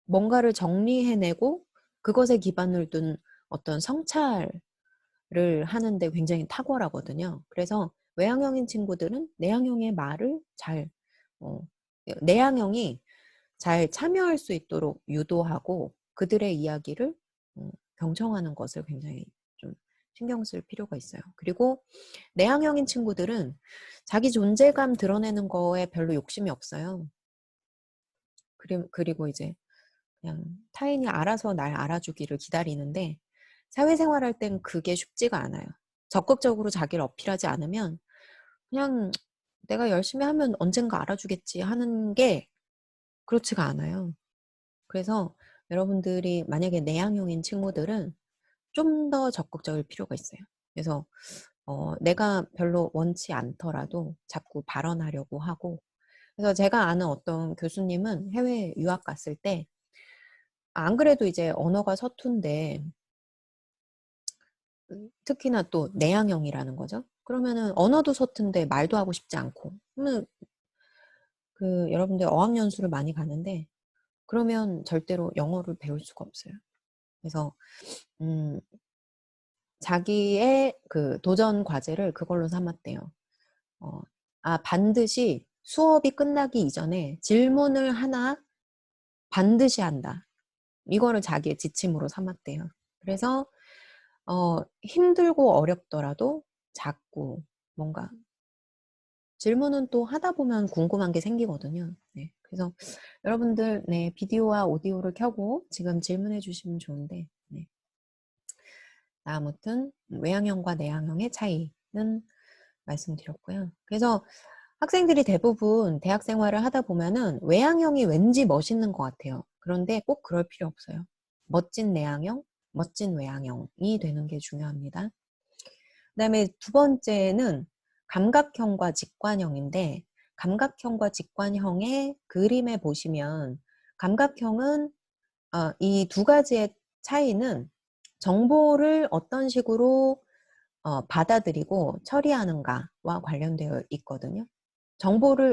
[SPEAKER 1] 뭔가를 정리해내고 그것에 기반을 둔 어떤 성찰 를 하는데 굉장히 탁월하거든요. 그래서 외향형인 친구들은 내향형의 말을 잘 어, 내향형이 잘 참여할 수 있도록 유도하고 그들의 이야기를 경청하는 것을 굉장히 좀 신경 쓸 필요가 있어요. 그리고 내향형인 친구들은 자기 존재감 드러내는 거에 별로 욕심이 없어요. 그리고 이제 그냥 타인이 알아서 날 알아주기를 기다리는데 사회생활할 땐 그게 쉽지가 않아요. 적극적으로 자기를 어필하지 않으면 그냥 내가 열심히 하면 언젠가 알아주겠지 하는 게 그렇지가 않아요. 그래서 여러분들이 만약에 내향형인 친구들은 좀 더 적극적일 필요가 있어요. 그래서 내가 별로 원치 않더라도 자꾸 발언하려고 하고, 그래서 제가 아는 어떤 교수님은 해외 유학 갔을 때 안 그래도 이제 언어가 서툰데 특히나 또 내향형이라는 거죠. 그러면은 언어도 서툰데 말도 하고 싶지 않고 그러면 여러분들 어학연수를 많이 가는데 그러면 절대로 영어를 배울 수가 없어요. 그래서 자기의 그 도전 과제를 그걸로 삼았대요. 반드시 수업이 끝나기 이전에 질문을 하나 반드시 한다. 이거를 자기의 지침으로 삼았대요. 그래서 힘들고 어렵더라도 자꾸 뭔가 질문은 또 하다 보면 궁금한 게 생기거든요. 네. 그래서 여러분들 네, 비디오와 오디오를 켜고 지금 질문해 주시면 좋은데 네. 아무튼 외향형과 내향형의 차이는 말씀드렸고요. 그래서 학생들이 대부분 대학 생활을 하다 보면은 외향형이 왠지 멋있는 것 같아요. 그런데 꼭 그럴 필요 없어요. 멋진 내향형, 멋진 외향형이 되는 게 중요합니다. 그다음에 두 번째는 감각형과 직관형인데 감각형과 직관형의 그림에 보시면 감각형은 이 두 가지의 차이는 정보를 어떤 식으로 받아들이고 처리하는가와 관련되어 있거든요.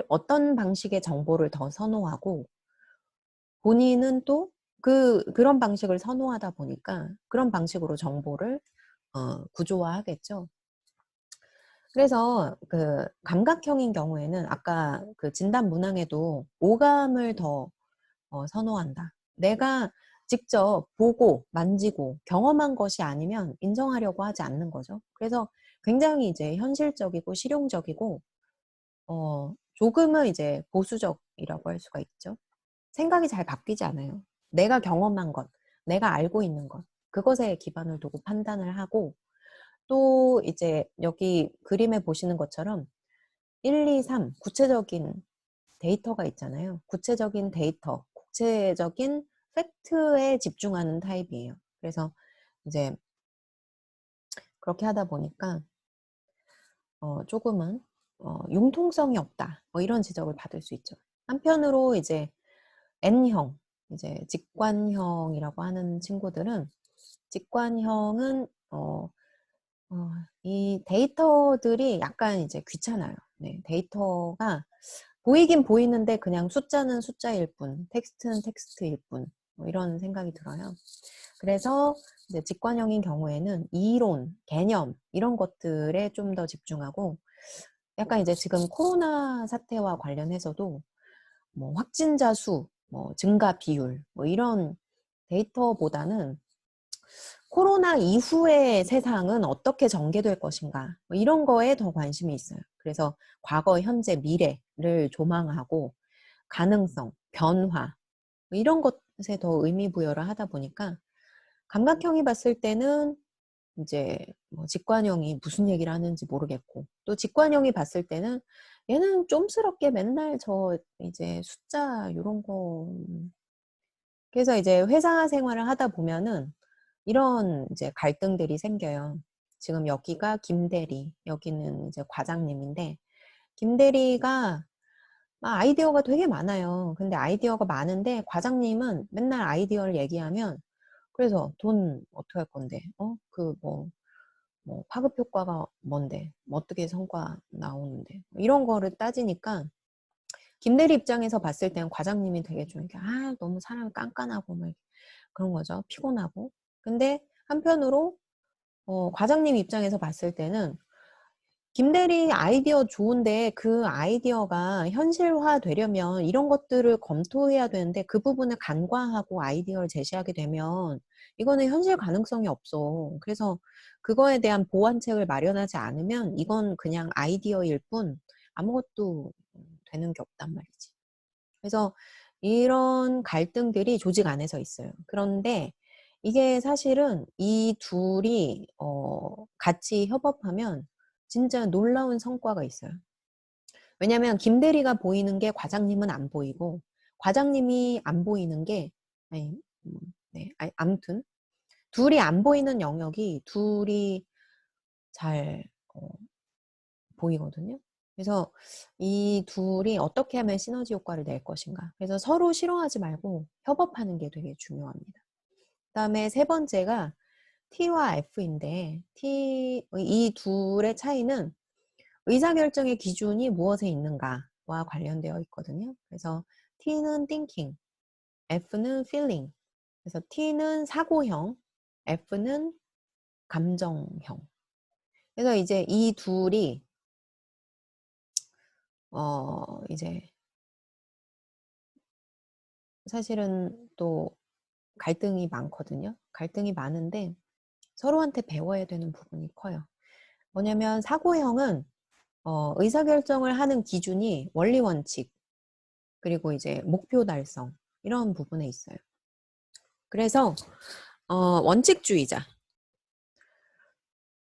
[SPEAKER 1] 어떤 방식의 정보를 더 선호하고 본인은 또 그런 방식을 선호하다 보니까 그런 방식으로 정보를 구조화하겠죠. 그래서 그 감각형인 경우에는 아까 그 진단 문항에도 오감을 더 선호한다. 내가 직접 보고 만지고 경험한 것이 아니면 인정하려고 하지 않는 거죠. 그래서 굉장히 이제 현실적이고 실용적이고 조금은 이제 보수적이라고 할 수가 있죠. 생각이 잘 바뀌지 않아요. 내가 경험한 것, 내가 알고 있는 것, 그것에 기반을 두고 판단을 하고 또 이제 여기 그림에 보시는 것처럼 1, 2, 3 구체적인 데이터가 있잖아요. 구체적인 데이터, 구체적인 팩트에 집중하는 타입이에요. 그래서 이제 그렇게 하다 보니까 조금은 융통성이 없다. 뭐 이런 지적을 받을 수 있죠. 한편으로 이제 N형, 이제 직관형이라고 하는 친구들은 직관형은 이 데이터들이 약간 이제 귀찮아요. 네, 데이터가 보이긴 보이는데 그냥 숫자는 숫자일 뿐, 텍스트는 텍스트일 뿐, 뭐 이런 생각이 들어요. 그래서 이제 직관형인 경우에는 이론, 개념 이런 것들에 좀 더 집중하고 약간 이제 지금 코로나 사태와 관련해서도 뭐 확진자 수, 뭐 증가 비율, 뭐 이런 데이터보다는 코로나 이후의 세상은 어떻게 전개될 것인가 뭐 이런 거에 더 관심이 있어요. 그래서 과거, 현재, 미래를 조망하고 가능성, 변화 뭐 이런 것에 더 의미 부여를 하다 보니까 감각형이 봤을 때는 이제 뭐 직관형이 무슨 얘기를 하는지 모르겠고 또 직관형이 봤을 때는 얘는 쫌스럽게 맨날 저 이제 숫자 이런 거 그래서 이제 회사 생활을 하다 보면은 이런 이제 갈등들이 생겨요. 지금 여기가 김대리, 여기는 이제 과장님인데 김대리가 아이디어가 되게 많아요. 근데 아이디어가 많은데 과장님은 맨날 아이디어를 얘기하면 그래서 돈 어떻게 할 건데? 뭐 파급 효과가 뭔데? 뭐 어떻게 성과 나오는데? 이런 거를 따지니까 김대리 입장에서 봤을 때는 과장님이 되게 좀 이렇게 너무 사람이 깐깐하고 막 그런 거죠. 피곤하고. 근데 한편으로 과장님 입장에서 봤을 때는 김대리 아이디어 좋은데 그 아이디어가 현실화 되려면 이런 것들을 검토해야 되는데 그 부분을 간과하고 아이디어를 제시하게 되면 이거는 현실 가능성이 없어. 그래서 그거에 대한 보완책을 마련하지 않으면 이건 그냥 아이디어일 뿐 아무것도 되는 게 없단 말이지. 그래서 이런 갈등들이 조직 안에서 있어요. 그런데 이게 사실은 이 둘이 같이 협업하면 진짜 놀라운 성과가 있어요. 왜냐하면 김대리가 보이는 게 과장님은 안 보이고 과장님이 안 보이는 게 아니, 네, 아무튼 둘이 안 보이는 영역이 둘이 잘 보이거든요. 그래서 이 둘이 어떻게 하면 시너지 효과를 낼 것인가. 그래서 서로 싫어하지 말고 협업하는 게 되게 중요합니다. 그다음에 세 번째가 T와 F인데 이 둘의 차이는 의사결정의 기준이 무엇에 있는가와 관련되어 있거든요. 그래서 T는 thinking, F는 feeling. 그래서 T는 사고형, F는 감정형. 그래서 이제 이 둘이 이제 사실은 또 갈등이 많거든요. 갈등이 많은데 서로한테 배워야 되는 부분이 커요. 뭐냐면 사고형은 의사결정을 하는 기준이 원리 원칙 그리고 이제 목표 달성 이런 부분에 있어요. 그래서 원칙주의자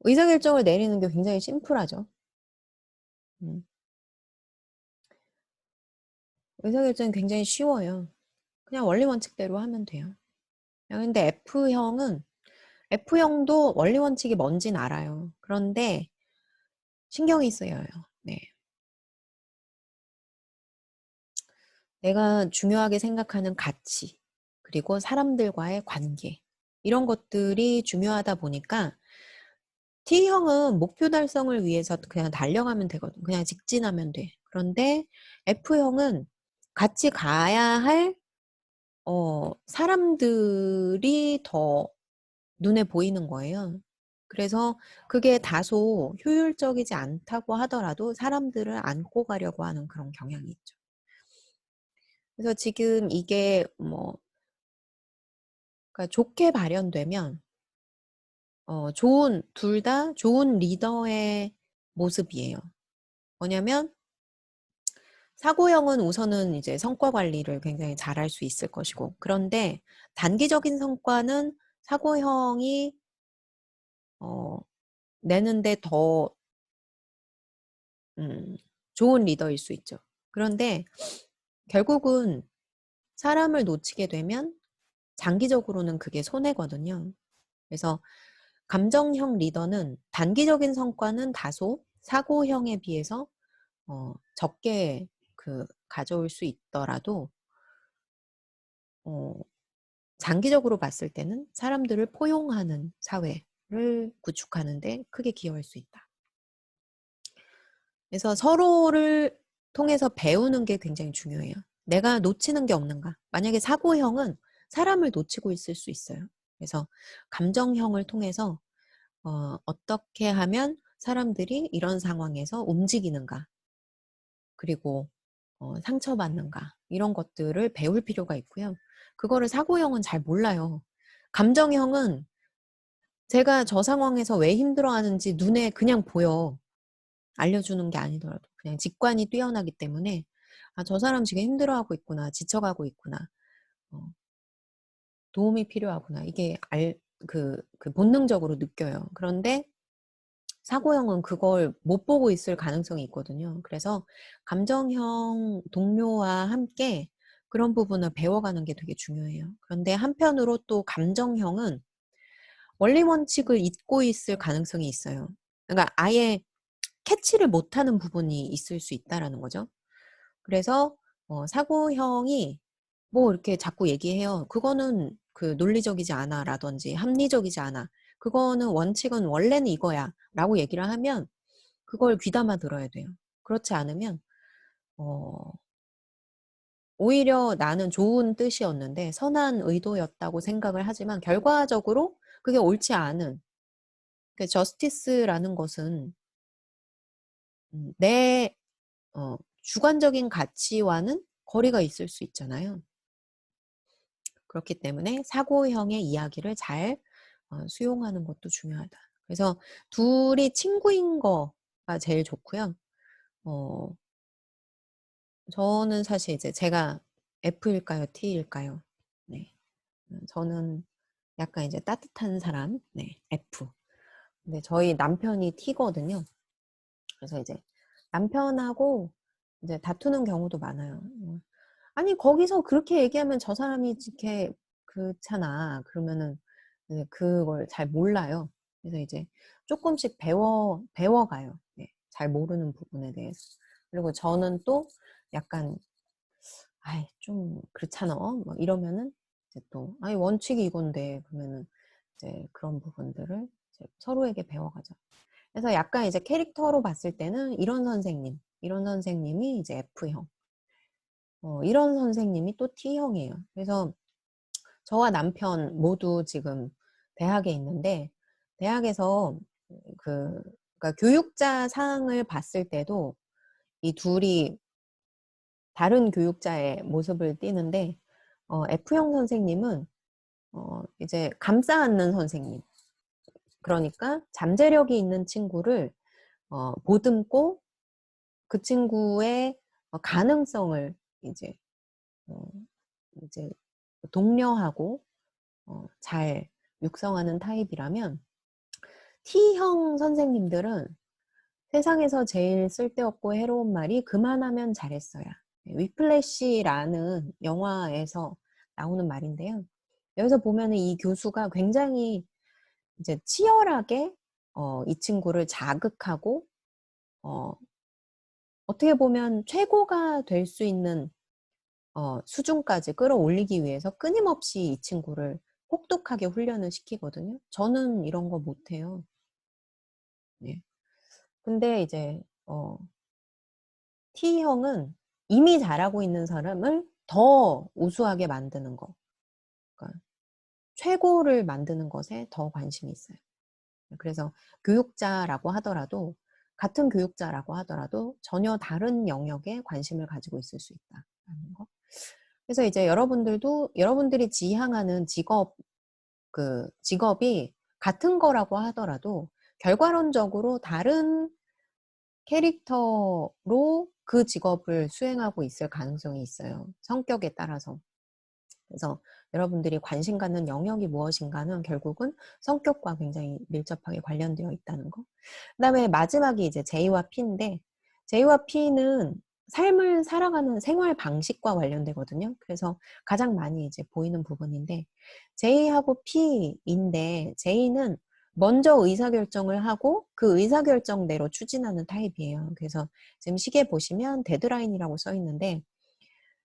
[SPEAKER 1] 의사결정을 내리는 게 굉장히 심플하죠. 의사결정이 굉장히 쉬워요. 그냥 원리 원칙대로 하면 돼요. 근데 F형도 원리 원칙이 뭔진 알아요. 그런데 신경이 쓰여요. 네. 내가 중요하게 생각하는 가치, 그리고 사람들과의 관계, 이런 것들이 중요하다 보니까 T형은 목표 달성을 위해서 그냥 달려가면 되거든. 그냥 직진하면 돼. 그런데 F형은 같이 가야 할 사람들이 더 눈에 보이는 거예요. 그래서 그게 다소 효율적이지 않다고 하더라도 사람들을 안고 가려고 하는 그런 경향이 있죠. 그래서 지금 이게 그러니까 좋게 발현되면 둘 다 좋은 리더의 모습이에요. 뭐냐면 사고형은 우선은 이제 성과 관리를 굉장히 잘할 수 있을 것이고 그런데 단기적인 성과는 사고형이 내는데 더 좋은 리더일 수 있죠. 그런데 결국은 사람을 놓치게 되면 장기적으로는 그게 손해거든요. 그래서 감정형 리더는 단기적인 성과는 다소 사고형에 비해서 적게 가져올 수 있더라도 장기적으로 봤을 때는 사람들을 포용하는 사회를 구축하는 데 크게 기여할 수 있다. 그래서 서로를 통해서 배우는 게 굉장히 중요해요. 내가 놓치는 게 없는가? 만약에 사고형은 사람을 놓치고 있을 수 있어요. 그래서 감정형을 통해서 어떻게 하면 사람들이 이런 상황에서 움직이는가? 그리고 상처받는가? 이런 것들을 배울 필요가 있고요. 그거를 사고형은 잘 몰라요. 감정형은 제가 저 상황에서 왜 힘들어하는지 눈에 그냥 보여. 알려주는 게 아니더라도 그냥 직관이 뛰어나기 때문에 저 사람 지금 힘들어하고 있구나. 지쳐가고 있구나. 어, 도움이 필요하구나. 이게 그 본능적으로 느껴요. 그런데 사고형은 그걸 못 보고 있을 가능성이 있거든요. 그래서 감정형 동료와 함께 그런 부분을 배워가는 게 되게 중요해요. 그런데 한편으로 또 감정형은 원리 원칙을 잊고 있을 가능성이 있어요. 그러니까 아예 캐치를 못하는 부분이 있을 수 있다라는 거죠. 그래서 사고형이 뭐 이렇게 자꾸 얘기해요. 그거는 그 논리적이지 않아 라든지 합리적이지 않아. 그거는 원칙은 원래는 이거야 라고 얘기를 하면 그걸 귀담아 들어야 돼요. 그렇지 않으면 오히려 나는 좋은 뜻이었는데 선한 의도였다고 생각을 하지만 결과적으로 그게 옳지 않은 그 저스티스라는 것은 내 주관적인 가치와는 거리가 있을 수 있잖아요. 그렇기 때문에 사고형의 이야기를 잘 수용하는 것도 중요하다. 그래서 둘이 친구인 거가 제일 좋고요. 저는 사실 이제 제가 F일까요? T일까요? 네. 저는 약간 이제 따뜻한 사람, 네, F. 근데 저희 남편이 T거든요. 그래서 이제 남편하고 이제 다투는 경우도 많아요. 아니, 거기서 그렇게 얘기하면 저 사람이 이렇게 그렇잖아. 그러면은 이제 그걸 잘 몰라요. 그래서 이제 조금씩 배워가요. 네, 잘 모르는 부분에 대해서. 그리고 저는 또 약간 아이, 좀 그렇잖아. 막 이러면은 이제 또, 아니, 원칙이 이건데, 그러면은 이제 그런 부분들을 이제 서로에게 배워가죠. 그래서 약간 이제 캐릭터로 봤을 때는 이런 선생님이 이제 F형, 이런 선생님이 또 T형이에요. 그래서 저와 남편 모두 지금 대학에 있는데, 대학에서 그, 그러니까 교육자 상을 봤을 때도 이 둘이 다른 교육자의 모습을 띠는데, F형 선생님은 이제 감싸 안는 선생님. 그러니까 잠재력이 있는 친구를 보듬고 그 친구의 가능성을 이제 어, 이제 독려하고 잘 육성하는 타입이라면 T형 선생님들은 세상에서 제일 쓸데없고 해로운 말이 그만하면 잘했어야. 위플래시라는 영화에서 나오는 말인데요. 여기서 보면은 이 교수가 굉장히 이제 치열하게 이 친구를 자극하고 어떻게 보면 최고가 될 수 있는 수준까지 끌어올리기 위해서 끊임없이 이 친구를 혹독하게 훈련을 시키거든요. 저는 이런 거 못해요. 네. 근데 이제 T형은 이미 잘하고 있는 사람을 더 우수하게 만드는 거. 그러니까 최고를 만드는 것에 더 관심이 있어요. 그래서 교육자라고 하더라도 같은 교육자라고 하더라도 전혀 다른 영역에 관심을 가지고 있을 수 있다라는 거. 그래서 이제 여러분들이 지향하는 직업이 같은 거라고 하더라도 결과론적으로 다른 캐릭터로 그 직업을 수행하고 있을 가능성이 있어요. 성격에 따라서. 그래서 여러분들이 관심 갖는 영역이 무엇인가는 결국은 성격과 굉장히 밀접하게 관련되어 있다는 거. 그다음에 마지막이 이제 J와 P인데 J와 P는 삶을 살아가는 생활 방식과 관련되거든요. 그래서 가장 많이 이제 보이는 부분인데 J하고 P인데 J는 먼저 의사결정을 하고 그 의사결정대로 추진하는 타입이에요. 그래서 지금 시계 보시면 데드라인이라고 써 있는데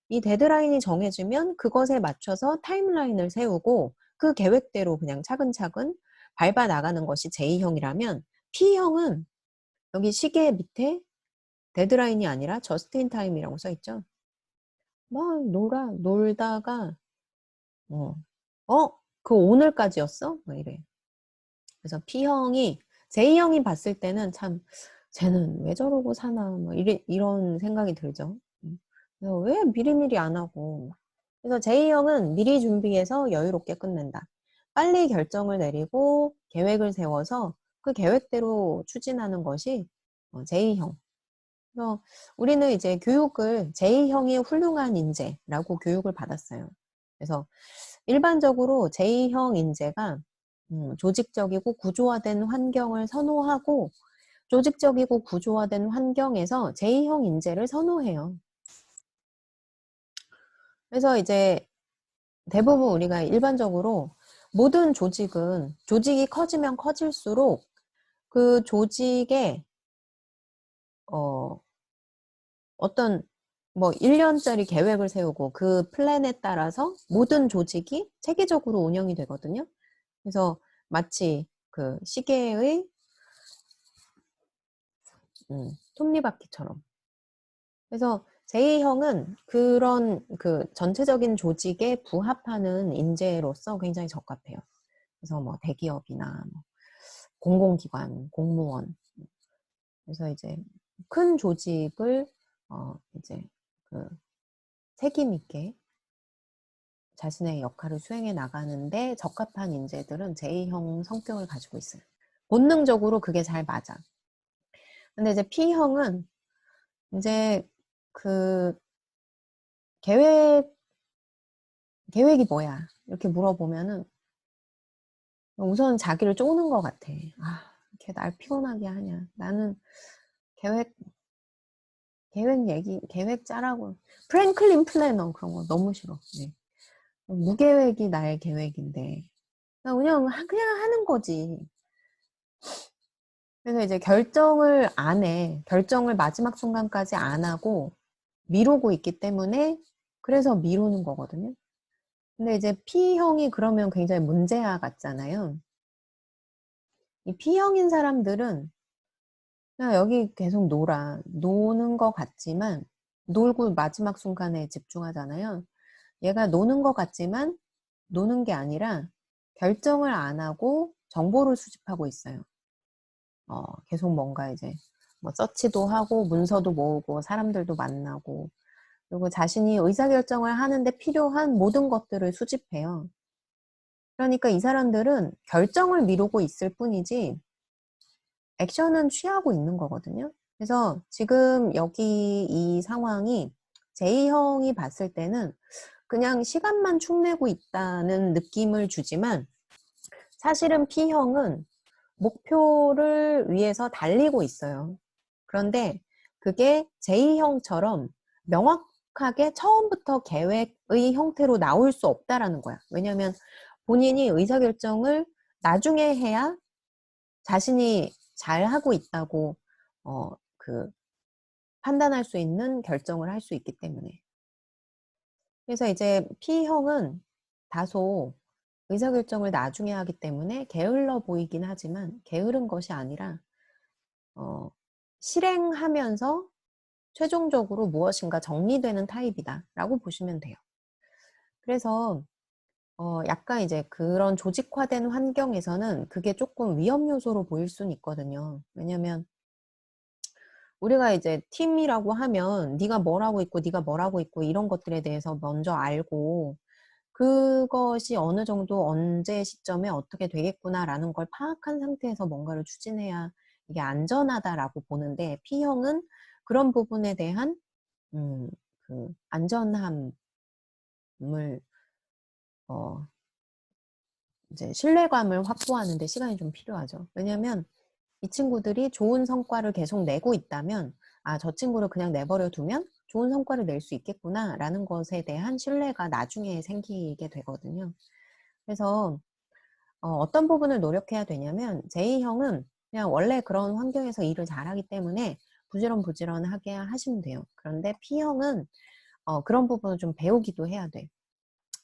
[SPEAKER 1] 이 데드라인이 정해지면 그것에 맞춰서 타임라인을 세우고 그 계획대로 그냥 차근차근 밟아 나가는 것이 J형이라면 P형은 여기 시계 밑에 데드라인이 아니라 저스트 타임이라고 써 있죠. 막 놀다가 어, 그 오늘까지였어? 막 이래. 그래서 P형이 J형이 봤을 때는 참 쟤는 왜 저러고 사나 뭐 이런 생각이 들죠. 그래서 왜 미리미리 안 하고. 그래서 J형은 미리 준비해서 여유롭게 끝낸다. 빨리 결정을 내리고 계획을 세워서 그 계획대로 추진하는 것이 J형. 그래서 우리는 이제 교육을 J형이 훌륭한 인재라고 교육을 받았어요. 그래서 일반적으로 J형 인재가 조직적이고 구조화된 환경을 선호하고 조직적이고 구조화된 환경에서 J형 인재를 선호해요. 그래서 이제 대부분 우리가 일반적으로 모든 조직이 커지면 커질수록 그 조직의 어떤 뭐 1년짜리 계획을 세우고 그 플랜에 따라서 모든 조직이 체계적으로 운영이 되거든요. 그래서 마치 그 시계의 톱니바퀴처럼. 그래서 J형은 그런 그 전체적인 조직에 부합하는 인재로서 굉장히 적합해요. 그래서 뭐 대기업이나 뭐 공공기관, 공무원. 그래서 이제 큰 조직을 이제 그 책임 있게 자신의 역할을 수행해 나가는데 적합한 인재들은 J형 성격을 가지고 있어요. 본능적으로 그게 잘 맞아. 근데 이제 P형은 이제 그 계획이 뭐야? 이렇게 물어보면은 우선 자기를 쪼는 것 같아. 아, 이렇게 날 피곤하게 하냐. 나는 계획 계획 짜라고. 프랭클린 플래너 그런 거 너무 싫어. 네. 무계획이 나의 계획인데. 그냥 하는 거지. 그래서 이제 결정을 안 해. 결정을 마지막 순간까지 안 하고 미루고 있기 때문에 그래서 미루는 거거든요. 근데 이제 P형이 그러면 굉장히 문제아 같잖아요. 이 P형인 사람들은 그냥 여기 계속 노는 것 같지만 놀고 마지막 순간에 집중하잖아요. 얘가 노는 것 같지만 노는 게 아니라 결정을 안 하고 정보를 수집하고 있어요. 계속 뭔가 이제 뭐 서치도 하고 문서도 모으고 사람들도 만나고 그리고 자신이 의사결정을 하는데 필요한 모든 것들을 수집해요. 그러니까 이 사람들은 결정을 미루고 있을 뿐이지 액션은 취하고 있는 거거든요. 그래서 지금 여기 이 상황이 J형이 봤을 때는 그냥 시간만 축내고 있다는 느낌을 주지만 사실은 P형은 목표를 위해서 달리고 있어요. 그런데 그게 J형처럼 명확하게 처음부터 계획의 형태로 나올 수 없다라는 거야. 왜냐하면 본인이 의사결정을 나중에 해야 자신이 잘하고 있다고 그 판단할 수 있는 결정을 할 수 있기 때문에. 그래서 이제 P형은 다소 의사결정을 나중에 하기 때문에 게을러 보이긴 하지만 게으른 것이 아니라 실행하면서 최종적으로 무엇인가 정리되는 타입이다 라고 보시면 돼요. 그래서 약간 이제 그런 조직화된 환경에서는 그게 조금 위험 요소로 보일 수는 있거든요. 왜냐면 우리가 이제 팀이라고 하면 네가 뭘 하고 있고 네가 뭘 하고 있고 이런 것들에 대해서 먼저 알고 그것이 어느 정도 언제 시점에 어떻게 되겠구나라는 걸 파악한 상태에서 뭔가를 추진해야 이게 안전하다라고 보는데 P형은 그런 부분에 대한 그 안전함을 어 이제 신뢰감을 확보하는 데 시간이 좀 필요하죠. 왜냐하면 이 친구들이 좋은 성과를 계속 내고 있다면 아, 저 친구를 그냥 내버려 두면 좋은 성과를 낼 수 있겠구나라는 것에 대한 신뢰가 나중에 생기게 되거든요. 그래서 어떤 부분을 노력해야 되냐면 J형은 그냥 원래 그런 환경에서 일을 잘하기 때문에 부지런부지런하게 하시면 돼요. 그런데 P형은 그런 부분을 좀 배우기도 해야 돼.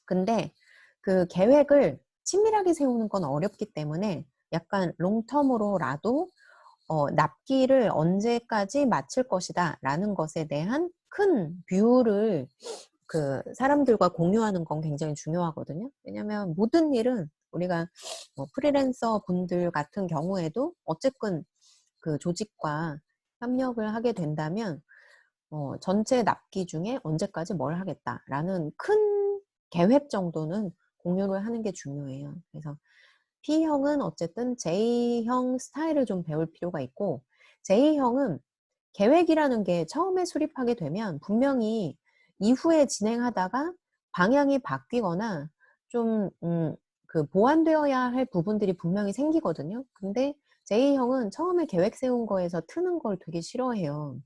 [SPEAKER 1] 근데 그 계획을 치밀하게 세우는 건 어렵기 때문에 약간 롱텀으로라도 납기를 언제까지 마칠 것이다 라는 것에 대한 큰 뷰를 그 사람들과 공유하는 건 굉장히 중요하거든요. 왜냐하면 모든 일은 우리가 프리랜서 분들 같은 경우에도 어쨌든 그 조직과 협력을 하게 된다면 전체 납기 중에 언제까지 뭘 하겠다라는 큰 계획 정도는 공유를 하는 게 중요해요. 그래서 P형은 어쨌든 J형 스타일을 좀 배울 필요가 있고 J형은 계획이라는 게 처음에 수립하게 되면 분명히 이후에 진행하다가 방향이 바뀌거나 좀 그 보완되어야 할 부분들이 분명히 생기거든요. 근데 J형은 처음에 계획 세운 거에서 트는 걸 되게 싫어해요.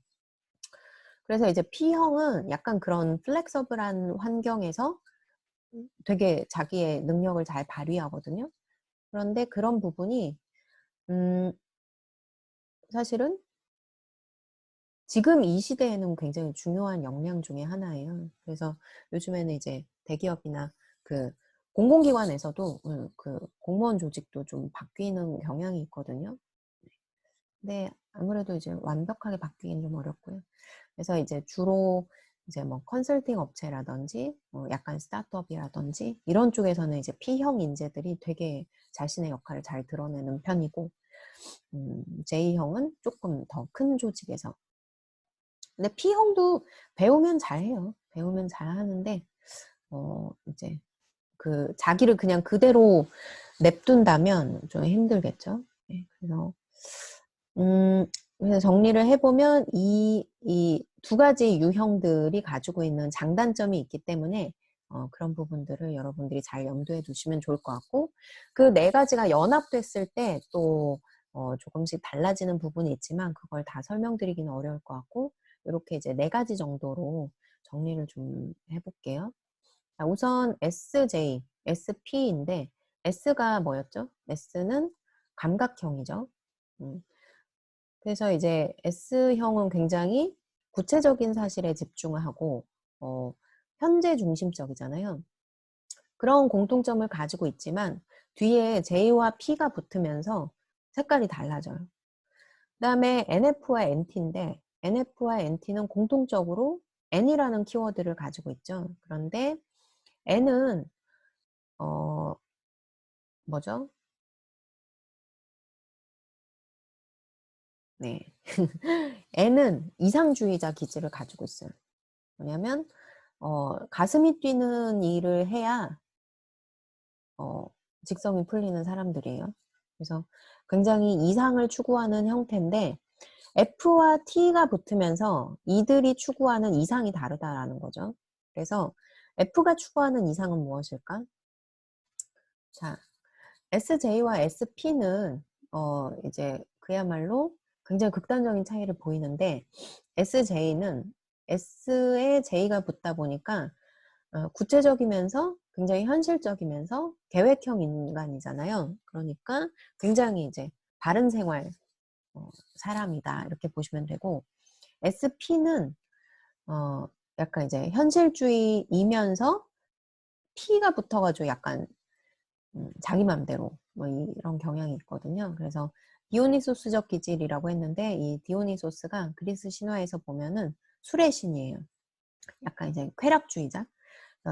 [SPEAKER 1] 그래서 이제 P형은 약간 그런 플렉서블한 환경에서 되게 자기의 능력을 잘 발휘하거든요. 그런데 그런 부분이 음, 사실은 지금 이 시대에는 굉장히 중요한 역량 중에 하나예요. 그래서 요즘에는 이제 대기업이나 그 공공기관에서도 그 공무원 조직도 좀 바뀌는 경향이 있거든요. 근데 아무래도 이제 완벽하게 바뀌긴 좀 어렵고요. 그래서 이제 주로 이제 뭐 컨설팅 업체라든지 약간 스타트업이라든지 이런 쪽에서는 이제 P형 인재들이 되게 자신의 역할을 잘 드러내는 편이고 J형은 조금 더 큰 조직에서 근데 P형도 배우면 잘해요. 배우면 잘하는데 이제 그 자기를 그냥 그대로 냅둔다면 좀 힘들겠죠. 네, 그래서 정리를 해보면 이 두 가지 유형들이 가지고 있는 장단점이 있기 때문에 그런 부분들을 여러분들이 잘 염두에 두시면 좋을 것 같고, 그 네 가지가 연합됐을 때 또 조금씩 달라지는 부분이 있지만 그걸 다 설명드리기는 어려울 것 같고, 이렇게 이제 네 가지 정도로 정리를 좀 해볼게요. 자, 우선 SJ, SP인데 S가 뭐였죠? S는 감각형이죠. 음, 그래서 이제 S형은 굉장히 구체적인 사실에 집중하고 현재 중심적이잖아요. 그런 공통점을 가지고 있지만 뒤에 J와 P가 붙으면서 색깔이 달라져요. 그 다음에 NF와 NT인데 NF와 NT는 공통적으로 N이라는 키워드를 가지고 있죠. 그런데 N은 뭐죠? 네. N은 이상주의자 기질을 가지고 있어요. 뭐냐면 가슴이 뛰는 일을 해야 직성이 풀리는 사람들이에요. 그래서 굉장히 이상을 추구하는 형태인데 F와 T가 붙으면서 이들이 추구하는 이상이 다르다라는 거죠. 그래서 F가 추구하는 이상은 무엇일까? 자, SJ와 SP는 이제 그야말로 굉장히 극단적인 차이를 보이는데 SJ는 S에 J가 붙다 보니까 구체적이면서 굉장히 현실적이면서 계획형 인간이잖아요. 그러니까 굉장히 이제 바른 생활 사람이다 이렇게 보시면 되고, SP는 약간 이제 현실주의이면서 P가 붙어가지고 약간 자기 맘대로 뭐 이런 경향이 있거든요. 그래서 디오니소스적 기질이라고 했는데 이 디오니소스가 그리스 신화에서 보면은 술의 신이에요. 약간 이제 쾌락주의자,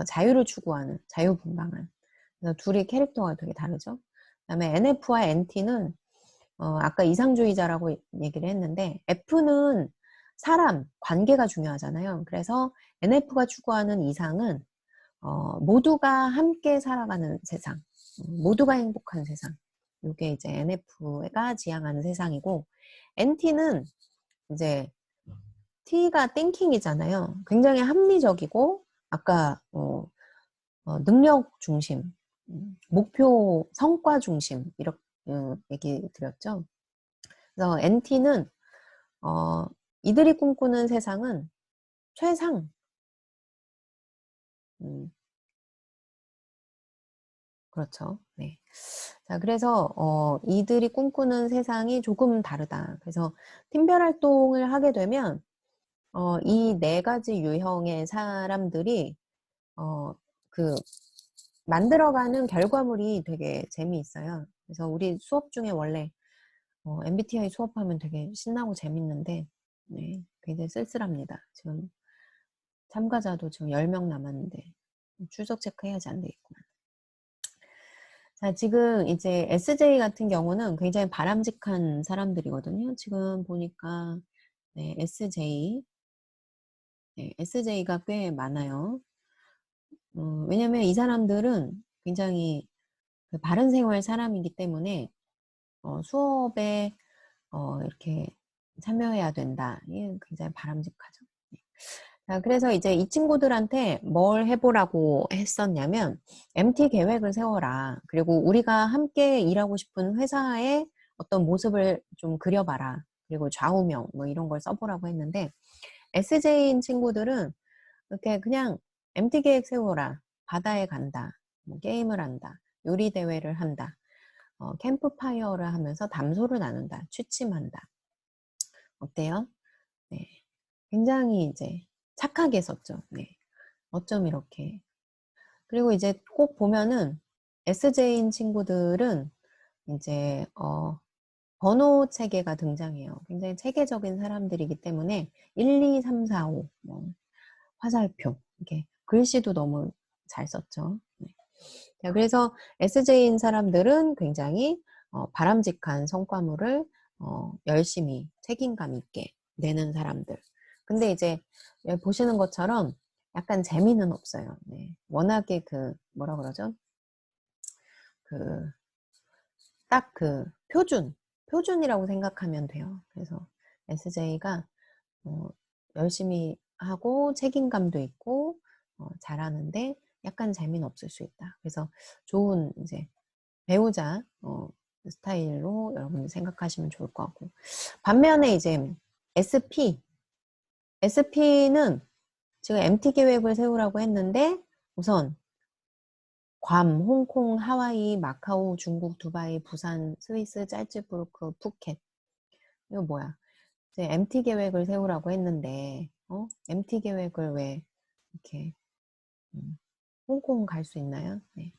[SPEAKER 1] 자유를 추구하는 자유분방한. 그래서 둘이 캐릭터가 되게 다르죠. 그다음에 NF와 NT는 아까 이상주의자라고 얘기를 했는데 F는 사람, 관계가 중요하잖아요. 그래서 NF가 추구하는 이상은 모두가 함께 살아가는 세상, 모두가 행복한 세상. 이게 이제 NF가 지향하는 세상이고, NT는 이제 T가 띵킹이잖아요. 굉장히 합리적이고, 아까 능력 중심, 목표 성과 중심 이렇게 얘기 드렸죠. 그래서 NT는 이들이 꿈꾸는 세상은 최상, 그렇죠. 네. 자, 그래서 이들이 꿈꾸는 세상이 조금 다르다. 그래서 팀별 활동을 하게 되면 이 네 가지 유형의 사람들이 그 만들어가는 결과물이 되게 재미있어요. 그래서 우리 수업 중에 원래 MBTI 수업하면 되게 신나고 재밌는데 네, 굉장히 쓸쓸합니다. 지금 참가자도 지금 10명 남았는데 출석 체크해야지 안 되겠구만. 자, 지금 이제 SJ 같은 경우는 굉장히 바람직한 사람들이거든요. 지금 보니까 네, SJ, 네, SJ가 꽤 많아요. 왜냐면 이 사람들은 굉장히 그 바른 생활 사람이기 때문에 수업에 이렇게 참여해야 된다. 이게 굉장히 바람직하죠. 네. 자, 그래서 이제 이 친구들한테 뭘 해보라고 했었냐면 MT 계획을 세워라. 그리고 우리가 함께 일하고 싶은 회사의 어떤 모습을 좀 그려봐라. 그리고 좌우명 뭐 이런 걸 써보라고 했는데 SJ인 친구들은 이렇게 그냥 MT 계획 세워라. 바다에 간다. 뭐 게임을 한다. 요리 대회를 한다. 캠프파이어를 하면서 담소를 나눈다. 취침한다. 어때요? 네. 굉장히 이제 착하게 썼죠. 네. 어쩜 이렇게. 그리고 이제 꼭 보면은 SJ인 친구들은 이제 번호 체계가 등장해요. 굉장히 체계적인 사람들이기 때문에 1, 2, 3, 4, 5 뭐, 화살표 이렇게 글씨도 너무 잘 썼죠. 네. 자, 그래서 SJ인 사람들은 굉장히 바람직한 성과물을 열심히 책임감 있게 내는 사람들. 근데 이제 여기 보시는 것처럼 약간 재미는 없어요. 네. 워낙에 그 뭐라 그러죠? 그 딱 그 표준이라고 생각하면 돼요. 그래서 SJ가 열심히 하고 책임감도 있고 잘하는데 약간 재미는 없을 수 있다. 그래서 좋은 이제 배우자 스타일로 여러분 생각하시면 좋을 것 같고, 반면에 이제 SP는 지금 MT 계획을 세우라고 했는데 우선 괌, 홍콩, 하와이, 마카오, 중국, 두바이, 부산, 스위스, 짤츠부르크, 푸켓. 이거 뭐야? 이제 MT 계획을 세우라고 했는데 MT 계획을 왜 이렇게 홍콩 갈 수 있나요? 네.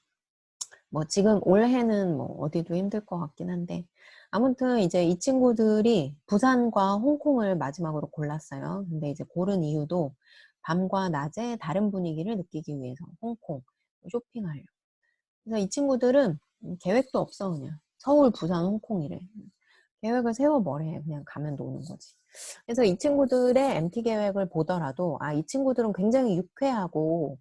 [SPEAKER 1] 뭐 지금 올해는 뭐 어디도 힘들 것 같긴 한데, 아무튼 이제 이 친구들이 부산과 홍콩을 마지막으로 골랐어요. 근데 이제 고른 이유도 밤과 낮의 다른 분위기를 느끼기 위해서 홍콩 쇼핑하려고. 그래서 이 친구들은 계획도 없어. 그냥 서울, 부산, 홍콩이래. 계획을 세워 뭐래. 그냥 가면 노는 거지. 그래서 이 친구들의 MT 계획을 보더라도 이 친구들은 굉장히 유쾌하고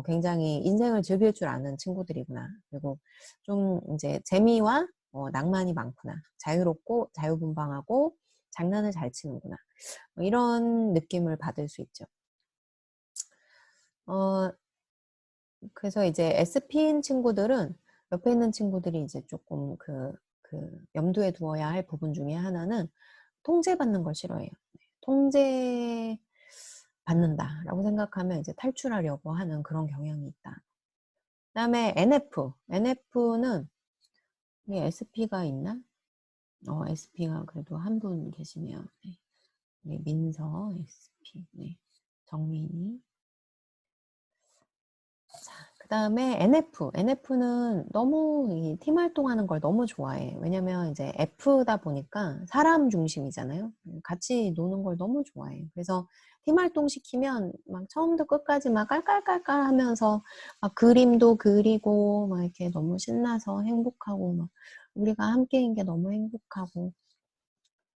[SPEAKER 1] 굉장히 인생을 즐길 줄 아는 친구들이구나. 그리고 좀 이제 재미와 낭만이 많구나. 자유롭고 자유분방하고 장난을 잘 치는구나. 이런 느낌을 받을 수 있죠. 그래서 이제 SP인 친구들은 옆에 있는 친구들이 이제 조금 염두에 두어야 할 부분 중에 하나는 통제받는 걸 싫어해요. 통제받는다라고 생각하면 이제 탈출하려고 하는 그런 경향이 있다. 그 다음에 NF는 SP가 있나? SP가 그래도 한 분 계시네요. 네. 네, 민서 SP, 네. 정민이. 그 다음에 NF는 너무 이 팀 활동하는 걸 너무 좋아해. 왜냐면 이제 F다 보니까 사람 중심이잖아요. 같이 노는 걸 너무 좋아해. 그래서 팀 활동 시키면 막 처음부터 끝까지 막 깔깔깔깔 하면서 막 그림도 그리고 막 이렇게 너무 신나서 행복하고 막 우리가 함께인 게 너무 행복하고.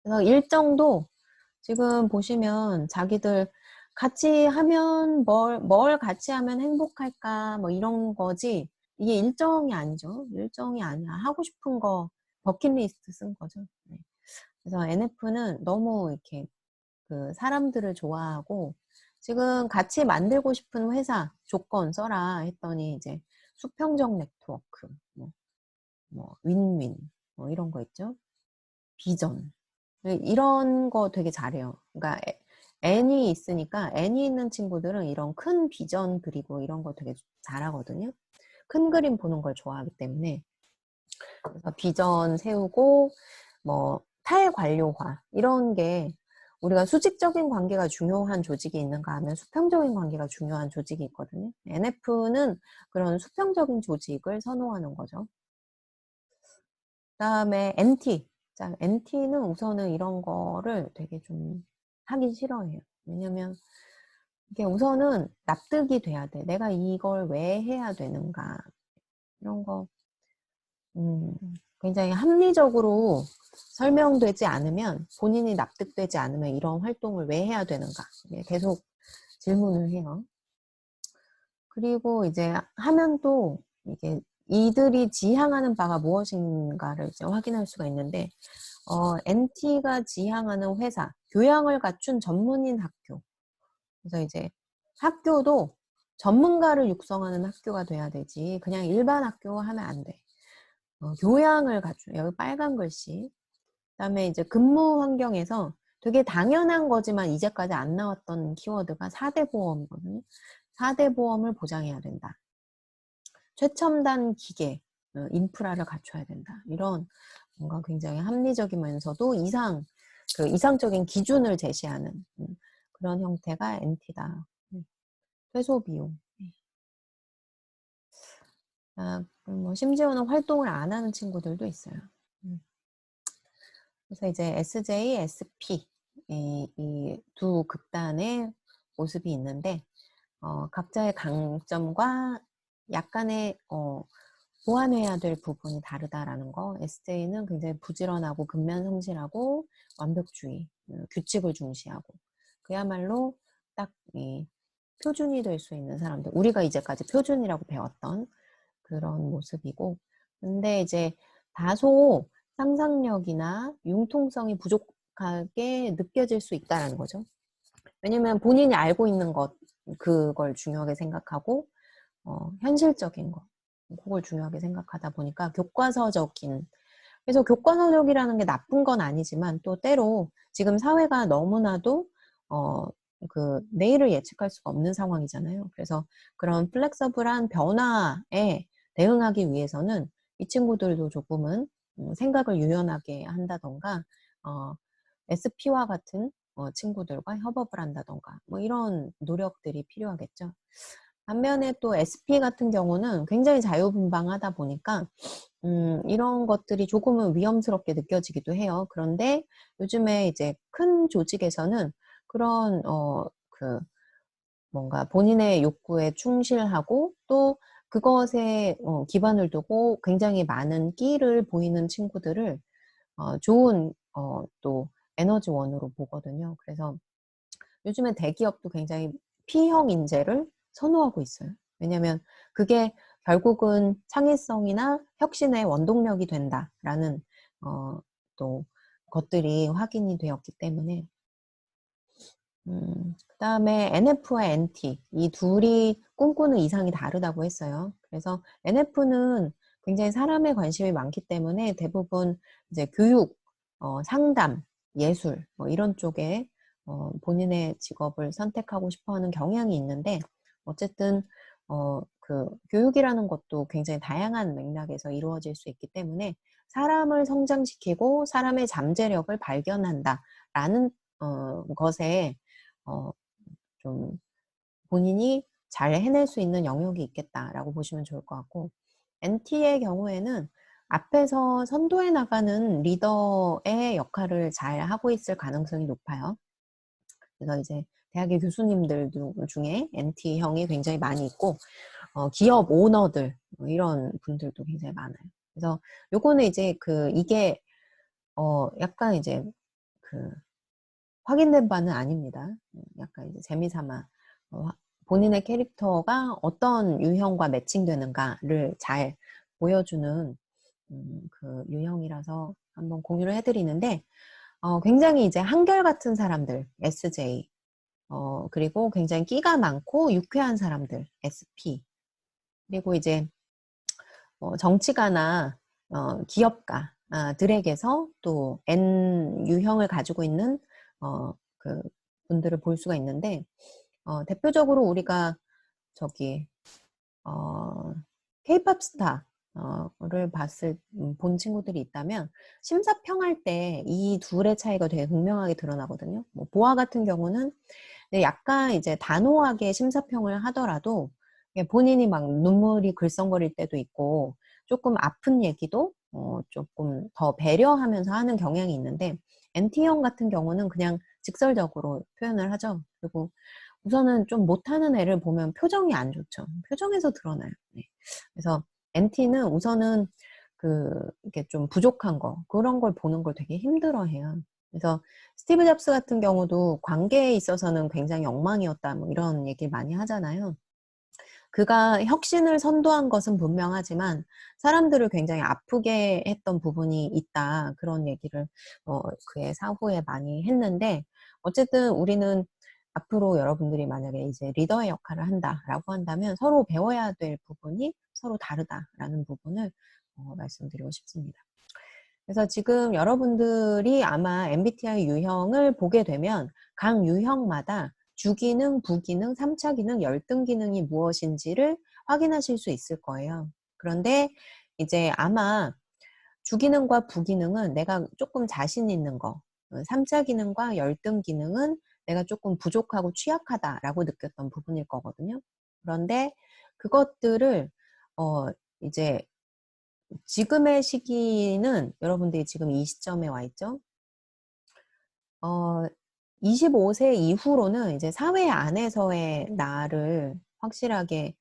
[SPEAKER 1] 그래서 일정도 지금 보시면 자기들 같이 하면 뭘 같이 하면 행복할까 뭐 이런 거지, 이게 일정이 아니죠. 일정이 아니야. 하고 싶은 거 버킷리스트 쓴 거죠. 네. 그래서 NF는 너무 이렇게 그 사람들을 좋아하고, 지금 같이 만들고 싶은 회사 조건 써라 했더니 이제 수평적 네트워크, 뭐 윈윈 뭐 이런 거 있죠. 비전, 이런 거 되게 잘해요. 그러니까 N이 있으니까, N이 있는 친구들은 이런 큰 비전 그리고 이런 거 되게 잘하거든요. 큰 그림 보는 걸 좋아하기 때문에. 그래서 비전 세우고 뭐 탈관료화 이런 게, 우리가 수직적인 관계가 중요한 조직이 있는가 하면 수평적인 관계가 중요한 조직이 있거든요. NF는 그런 수평적인 조직을 선호하는 거죠. 그다음에 MT. 자, MT는 우선은 이런 거를 되게 좀 하기 싫어해요. 왜냐면 이게 우선은 납득이 돼야 돼. 내가 이걸 왜 해야 되는가. 이런 거 굉장히 합리적으로 설명되지 않으면, 본인이 납득되지 않으면 이런 활동을 왜 해야 되는가. 계속 질문을 해요. 그리고 이제 하면 또 이게 이들이 지향하는 바가 무엇인가를 이제 확인할 수가 있는데, NT가 지향하는 회사, 교양을 갖춘 전문인 학교. 그래서 이제 학교도 전문가를 육성하는 학교가 돼야 되지, 그냥 일반 학교 하면 안 돼. 교양을 갖춘, 여기 빨간 글씨. 그다음에 이제 근무 환경에서 되게 당연한 거지만 이제까지 안 나왔던 키워드가 4대 보험이거든요. 4대 보험을 보장해야 된다. 최첨단 기계, 인프라를 갖춰야 된다. 이런 뭔가 굉장히 합리적이면서도 이상적인 기준을 제시하는 그런 형태가 NT다. 퇴소 비용. 뭐 심지어는 활동을 안 하는 친구들도 있어요. 그래서 이제 SJ, SP 이 두 극단의 모습이 있는데, 각자의 강점과 약간의 보완해야 될 부분이 다르다라는 거. SJ는 굉장히 부지런하고 근면성실하고 완벽주의, 규칙을 중시하고, 그야말로 딱 이 표준이 될 수 있는 사람들, 우리가 이제까지 표준이라고 배웠던 그런 모습이고, 근데 이제 다소 상상력이나 융통성이 부족하게 느껴질 수 있다라는 거죠. 왜냐면 본인이 알고 있는 것, 그걸 중요하게 생각하고 현실적인 거, 그걸 중요하게 생각하다 보니까 교과서적인, 그래서 교과서적이라는 게 나쁜 건 아니지만 또 때로 지금 사회가 너무나도 내일을 예측할 수가 없는 상황이잖아요. 그래서 그런 플렉서블한 변화에 대응하기 위해서는 이 친구들도 조금은 생각을 유연하게 한다던가 SP와 같은 친구들과 협업을 한다던가 뭐 이런 노력들이 필요하겠죠. 반면에 또 SP 같은 경우는 굉장히 자유분방하다 보니까 이런 것들이 조금은 위험스럽게 느껴지기도 해요. 그런데 요즘에 이제 큰 조직에서는 그런 뭔가 본인의 욕구에 충실하고 또 그것에 기반을 두고 굉장히 많은 끼를 보이는 친구들을 좋은 또 에너지원으로 보거든요. 그래서 요즘에 대기업도 굉장히 P형 인재를 선호하고 있어요. 왜냐하면 그게 결국은 창의성이나 혁신의 원동력이 된다라는 또 것들이 확인이 되었기 때문에 그다음에 NF와 NT 이 둘이 꿈꾸는 이상이 다르다고 했어요. 그래서 NF는 굉장히 사람에 관심이 많기 때문에 대부분 이제 교육, 상담, 예술 뭐 이런 쪽에 본인의 직업을 선택하고 싶어하는 경향이 있는데 어쨌든 교육이라는 것도 굉장히 다양한 맥락에서 이루어질 수 있기 때문에 사람을 성장시키고 사람의 잠재력을 발견한다라는 것에 좀 본인이 잘 해낼 수 있는 영역이 있겠다라고 보시면 좋을 것 같고, NT의 경우에는 앞에서 선도해 나가는 리더의 역할을 잘 하고 있을 가능성이 높아요. 그래서 이제 대학의 교수님들 중에 NT형이 굉장히 많이 있고 기업 오너들 뭐 이런 분들도 굉장히 많아요. 그래서 요거는 이제 이게 약간 이제 확인된 바는 아닙니다. 약간 이제 재미삼아 본인의 캐릭터가 어떤 유형과 매칭되는가를 잘 보여주는 그 유형이라서 한번 공유를 해드리는데 굉장히 이제 한결같은 사람들 SJ 그리고 굉장히 끼가 많고 유쾌한 사람들 SP 그리고 이제 정치가나 기업가들에게서 또 N 유형을 가지고 있는 그 분들을 볼 수가 있는데 대표적으로 우리가 저기 K-팝 스타를 본 친구들이 있다면 심사평할 때 이 둘의 차이가 되게 극명하게 드러나거든요. 뭐 보아 같은 경우는 약간 이제 단호하게 심사평을 하더라도 본인이 막 눈물이 글썽거릴 때도 있고 조금 아픈 얘기도 조금 더 배려하면서 하는 경향이 있는데 NT형 같은 경우는 그냥 직설적으로 표현을 하죠. 그리고 우선은 좀 못하는 애를 보면 표정이 안 좋죠. 표정에서 드러나요. 네. 그래서 NT는 우선은 이렇게 좀 부족한 거, 그런 걸 보는 걸 되게 힘들어 해요. 그래서 스티브 잡스 같은 경우도 관계에 있어서는 굉장히 엉망이었다, 뭐 이런 얘기 많이 하잖아요. 그가 혁신을 선도한 것은 분명하지만 사람들을 굉장히 아프게 했던 부분이 있다. 그런 얘기를 그의 사후에 많이 했는데 어쨌든 우리는 앞으로 여러분들이 만약에 이제 리더의 역할을 한다라고 한다면 서로 배워야 될 부분이 서로 다르다라는 부분을 말씀드리고 싶습니다. 그래서 지금 여러분들이 아마 MBTI 유형을 보게 되면 각 유형마다 주기능, 부기능, 3차 기능, 열등 기능이 무엇인지를 확인하실 수 있을 거예요. 그런데 이제 아마 주기능과 부기능은 내가 조금 자신 있는 거, 3차 기능과 열등 기능은 내가 조금 부족하고 취약하다라고 느꼈던 부분일 거거든요. 그런데 그것들을 이제 지금의 시기는 여러분들이 지금 이 시점에 와 있죠. 25세 이후로는 이제 사회 안에서의 나를 확실하게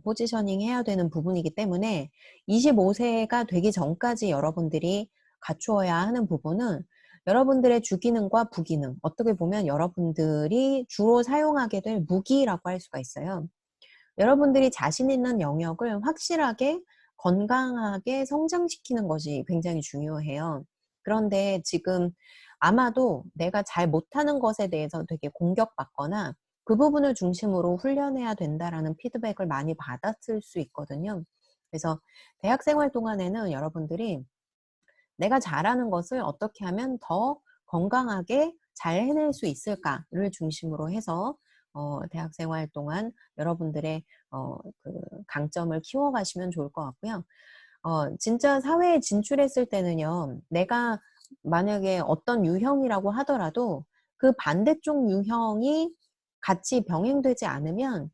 [SPEAKER 1] 포지셔닝 해야 되는 부분이기 때문에 25세가 되기 전까지 여러분들이 갖추어야 하는 부분은 여러분들의 주기능과 부기능, 어떻게 보면 여러분들이 주로 사용하게 될 무기라고 할 수가 있어요. 여러분들이 자신 있는 영역을 확실하게 건강하게 성장시키는 것이 굉장히 중요해요. 그런데 지금 아마도 내가 잘 못하는 것에 대해서 되게 공격받거나 그 부분을 중심으로 훈련해야 된다라는 피드백을 많이 받았을 수 있거든요. 그래서 대학 생활 동안에는 여러분들이 내가 잘하는 것을 어떻게 하면 더 건강하게 잘 해낼 수 있을까를 중심으로 해서 대학 생활 동안 여러분들의 그 강점을 키워가시면 좋을 것 같고요. 진짜 사회에 진출했을 때는요, 내가 만약에 어떤 유형이라고 하더라도 그 반대쪽 유형이 같이 병행되지 않으면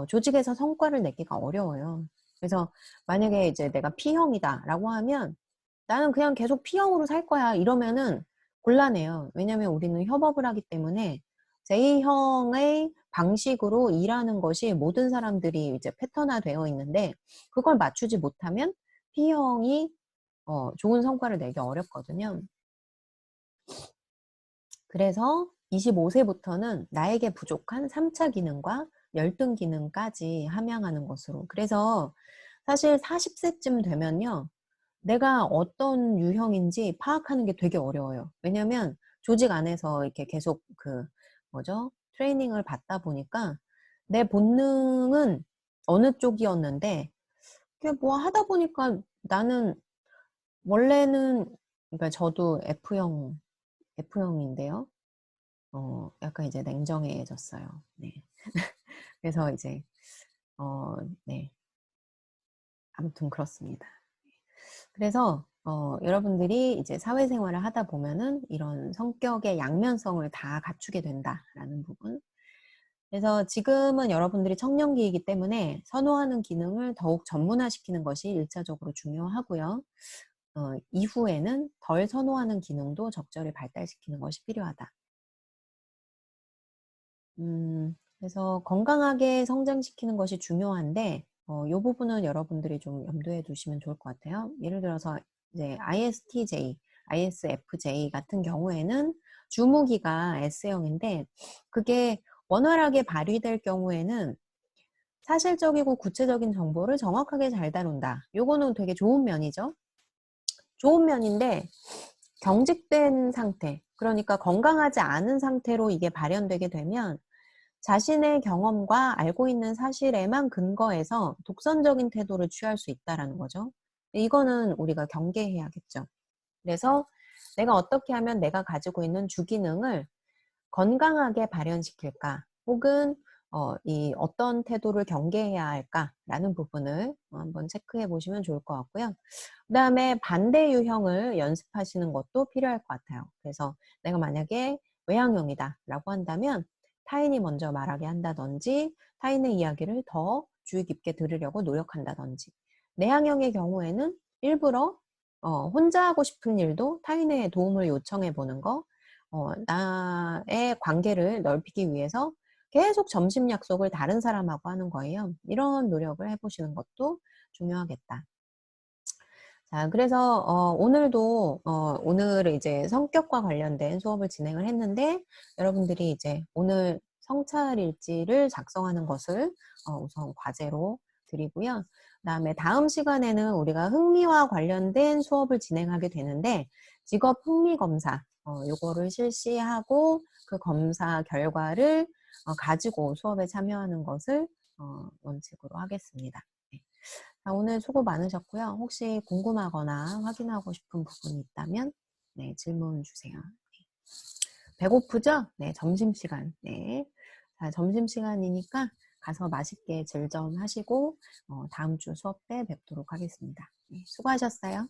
[SPEAKER 1] 조직에서 성과를 내기가 어려워요. 그래서 만약에 이제 내가 P형이다라고 하면 나는 그냥 계속 P형으로 살 거야 이러면은 곤란해요. 왜냐면 우리는 협업을 하기 때문에 J형의 방식으로 일하는 것이 모든 사람들이 이제 패턴화 되어 있는데 그걸 맞추지 못하면 P형이 좋은 성과를 내기 어렵거든요. 그래서 25세부터는 나에게 부족한 3차 기능과 열등 기능까지 함양하는 것으로. 그래서 사실 40세쯤 되면요. 내가 어떤 유형인지 파악하는 게 되게 어려워요. 왜냐면 조직 안에서 이렇게 계속 그 뭐죠? 트레이닝을 받다 보니까 내 본능은 어느 쪽이었는데 그게 뭐 하다 보니까 나는 원래는 그러니까 저도 F형인데요. 약간 이제 냉정해졌어요. 네. 그래서 이제 어, 네. 아무튼 그렇습니다. 그래서 여러분들이 이제 사회생활을 하다 보면은 이런 성격의 양면성을 다 갖추게 된다라는 부분. 그래서 지금은 여러분들이 청년기이기 때문에 선호하는 기능을 더욱 전문화시키는 것이 1차적으로 중요하고요. 이후에는 덜 선호하는 기능도 적절히 발달시키는 것이 필요하다. 그래서 건강하게 성장시키는 것이 중요한데 이 부분은 여러분들이 좀 염두에 두시면 좋을 것 같아요. 예를 들어서 이제 ISTJ, ISFJ 같은 경우에는 주무기가 S형인데 그게 원활하게 발휘될 경우에는 사실적이고 구체적인 정보를 정확하게 잘 다룬다. 요거는 되게 좋은 면이죠. 좋은 면인데 경직된 상태, 그러니까 건강하지 않은 상태로 이게 발현되게 되면 자신의 경험과 알고 있는 사실에만 근거해서 독선적인 태도를 취할 수 있다라는 거죠. 이거는 우리가 경계해야겠죠. 그래서 내가 어떻게 하면 내가 가지고 있는 주기능을 건강하게 발현시킬까? 혹은 이 어떤 태도를 경계해야 할까라는 부분을 한번 체크해 보시면 좋을 것 같고요. 그 다음에 반대 유형을 연습하시는 것도 필요할 것 같아요. 그래서 내가 만약에 외향형이다라고 한다면 타인이 먼저 말하게 한다든지 타인의 이야기를 더 주의 깊게 들으려고 노력한다든지 내향형의 경우에는 일부러 혼자 하고 싶은 일도 타인의 도움을 요청해 보는 거 나의 관계를 넓히기 위해서 계속 점심 약속을 다른 사람하고 하는 거예요. 이런 노력을 해보시는 것도 중요하겠다. 자, 그래서 오늘도 오늘 이제 성격과 관련된 수업을 진행을 했는데 여러분들이 이제 오늘 성찰일지를 작성하는 것을 우선 과제로 드리고요. 그다음에 다음 시간에는 우리가 흥미와 관련된 수업을 진행하게 되는데 직업 흥미 검사 요거를 실시하고 그 검사 결과를 가지고 수업에 참여하는 것을 원칙으로 하겠습니다. 네. 자, 오늘 수고 많으셨고요. 혹시 궁금하거나 확인하고 싶은 부분이 있다면 네, 질문 주세요. 배고프죠? 네, 점심시간. 네. 자, 점심시간이니까 가서 맛있게 즐점 하시고 다음 주 수업 때 뵙도록 하겠습니다. 네, 수고하셨어요.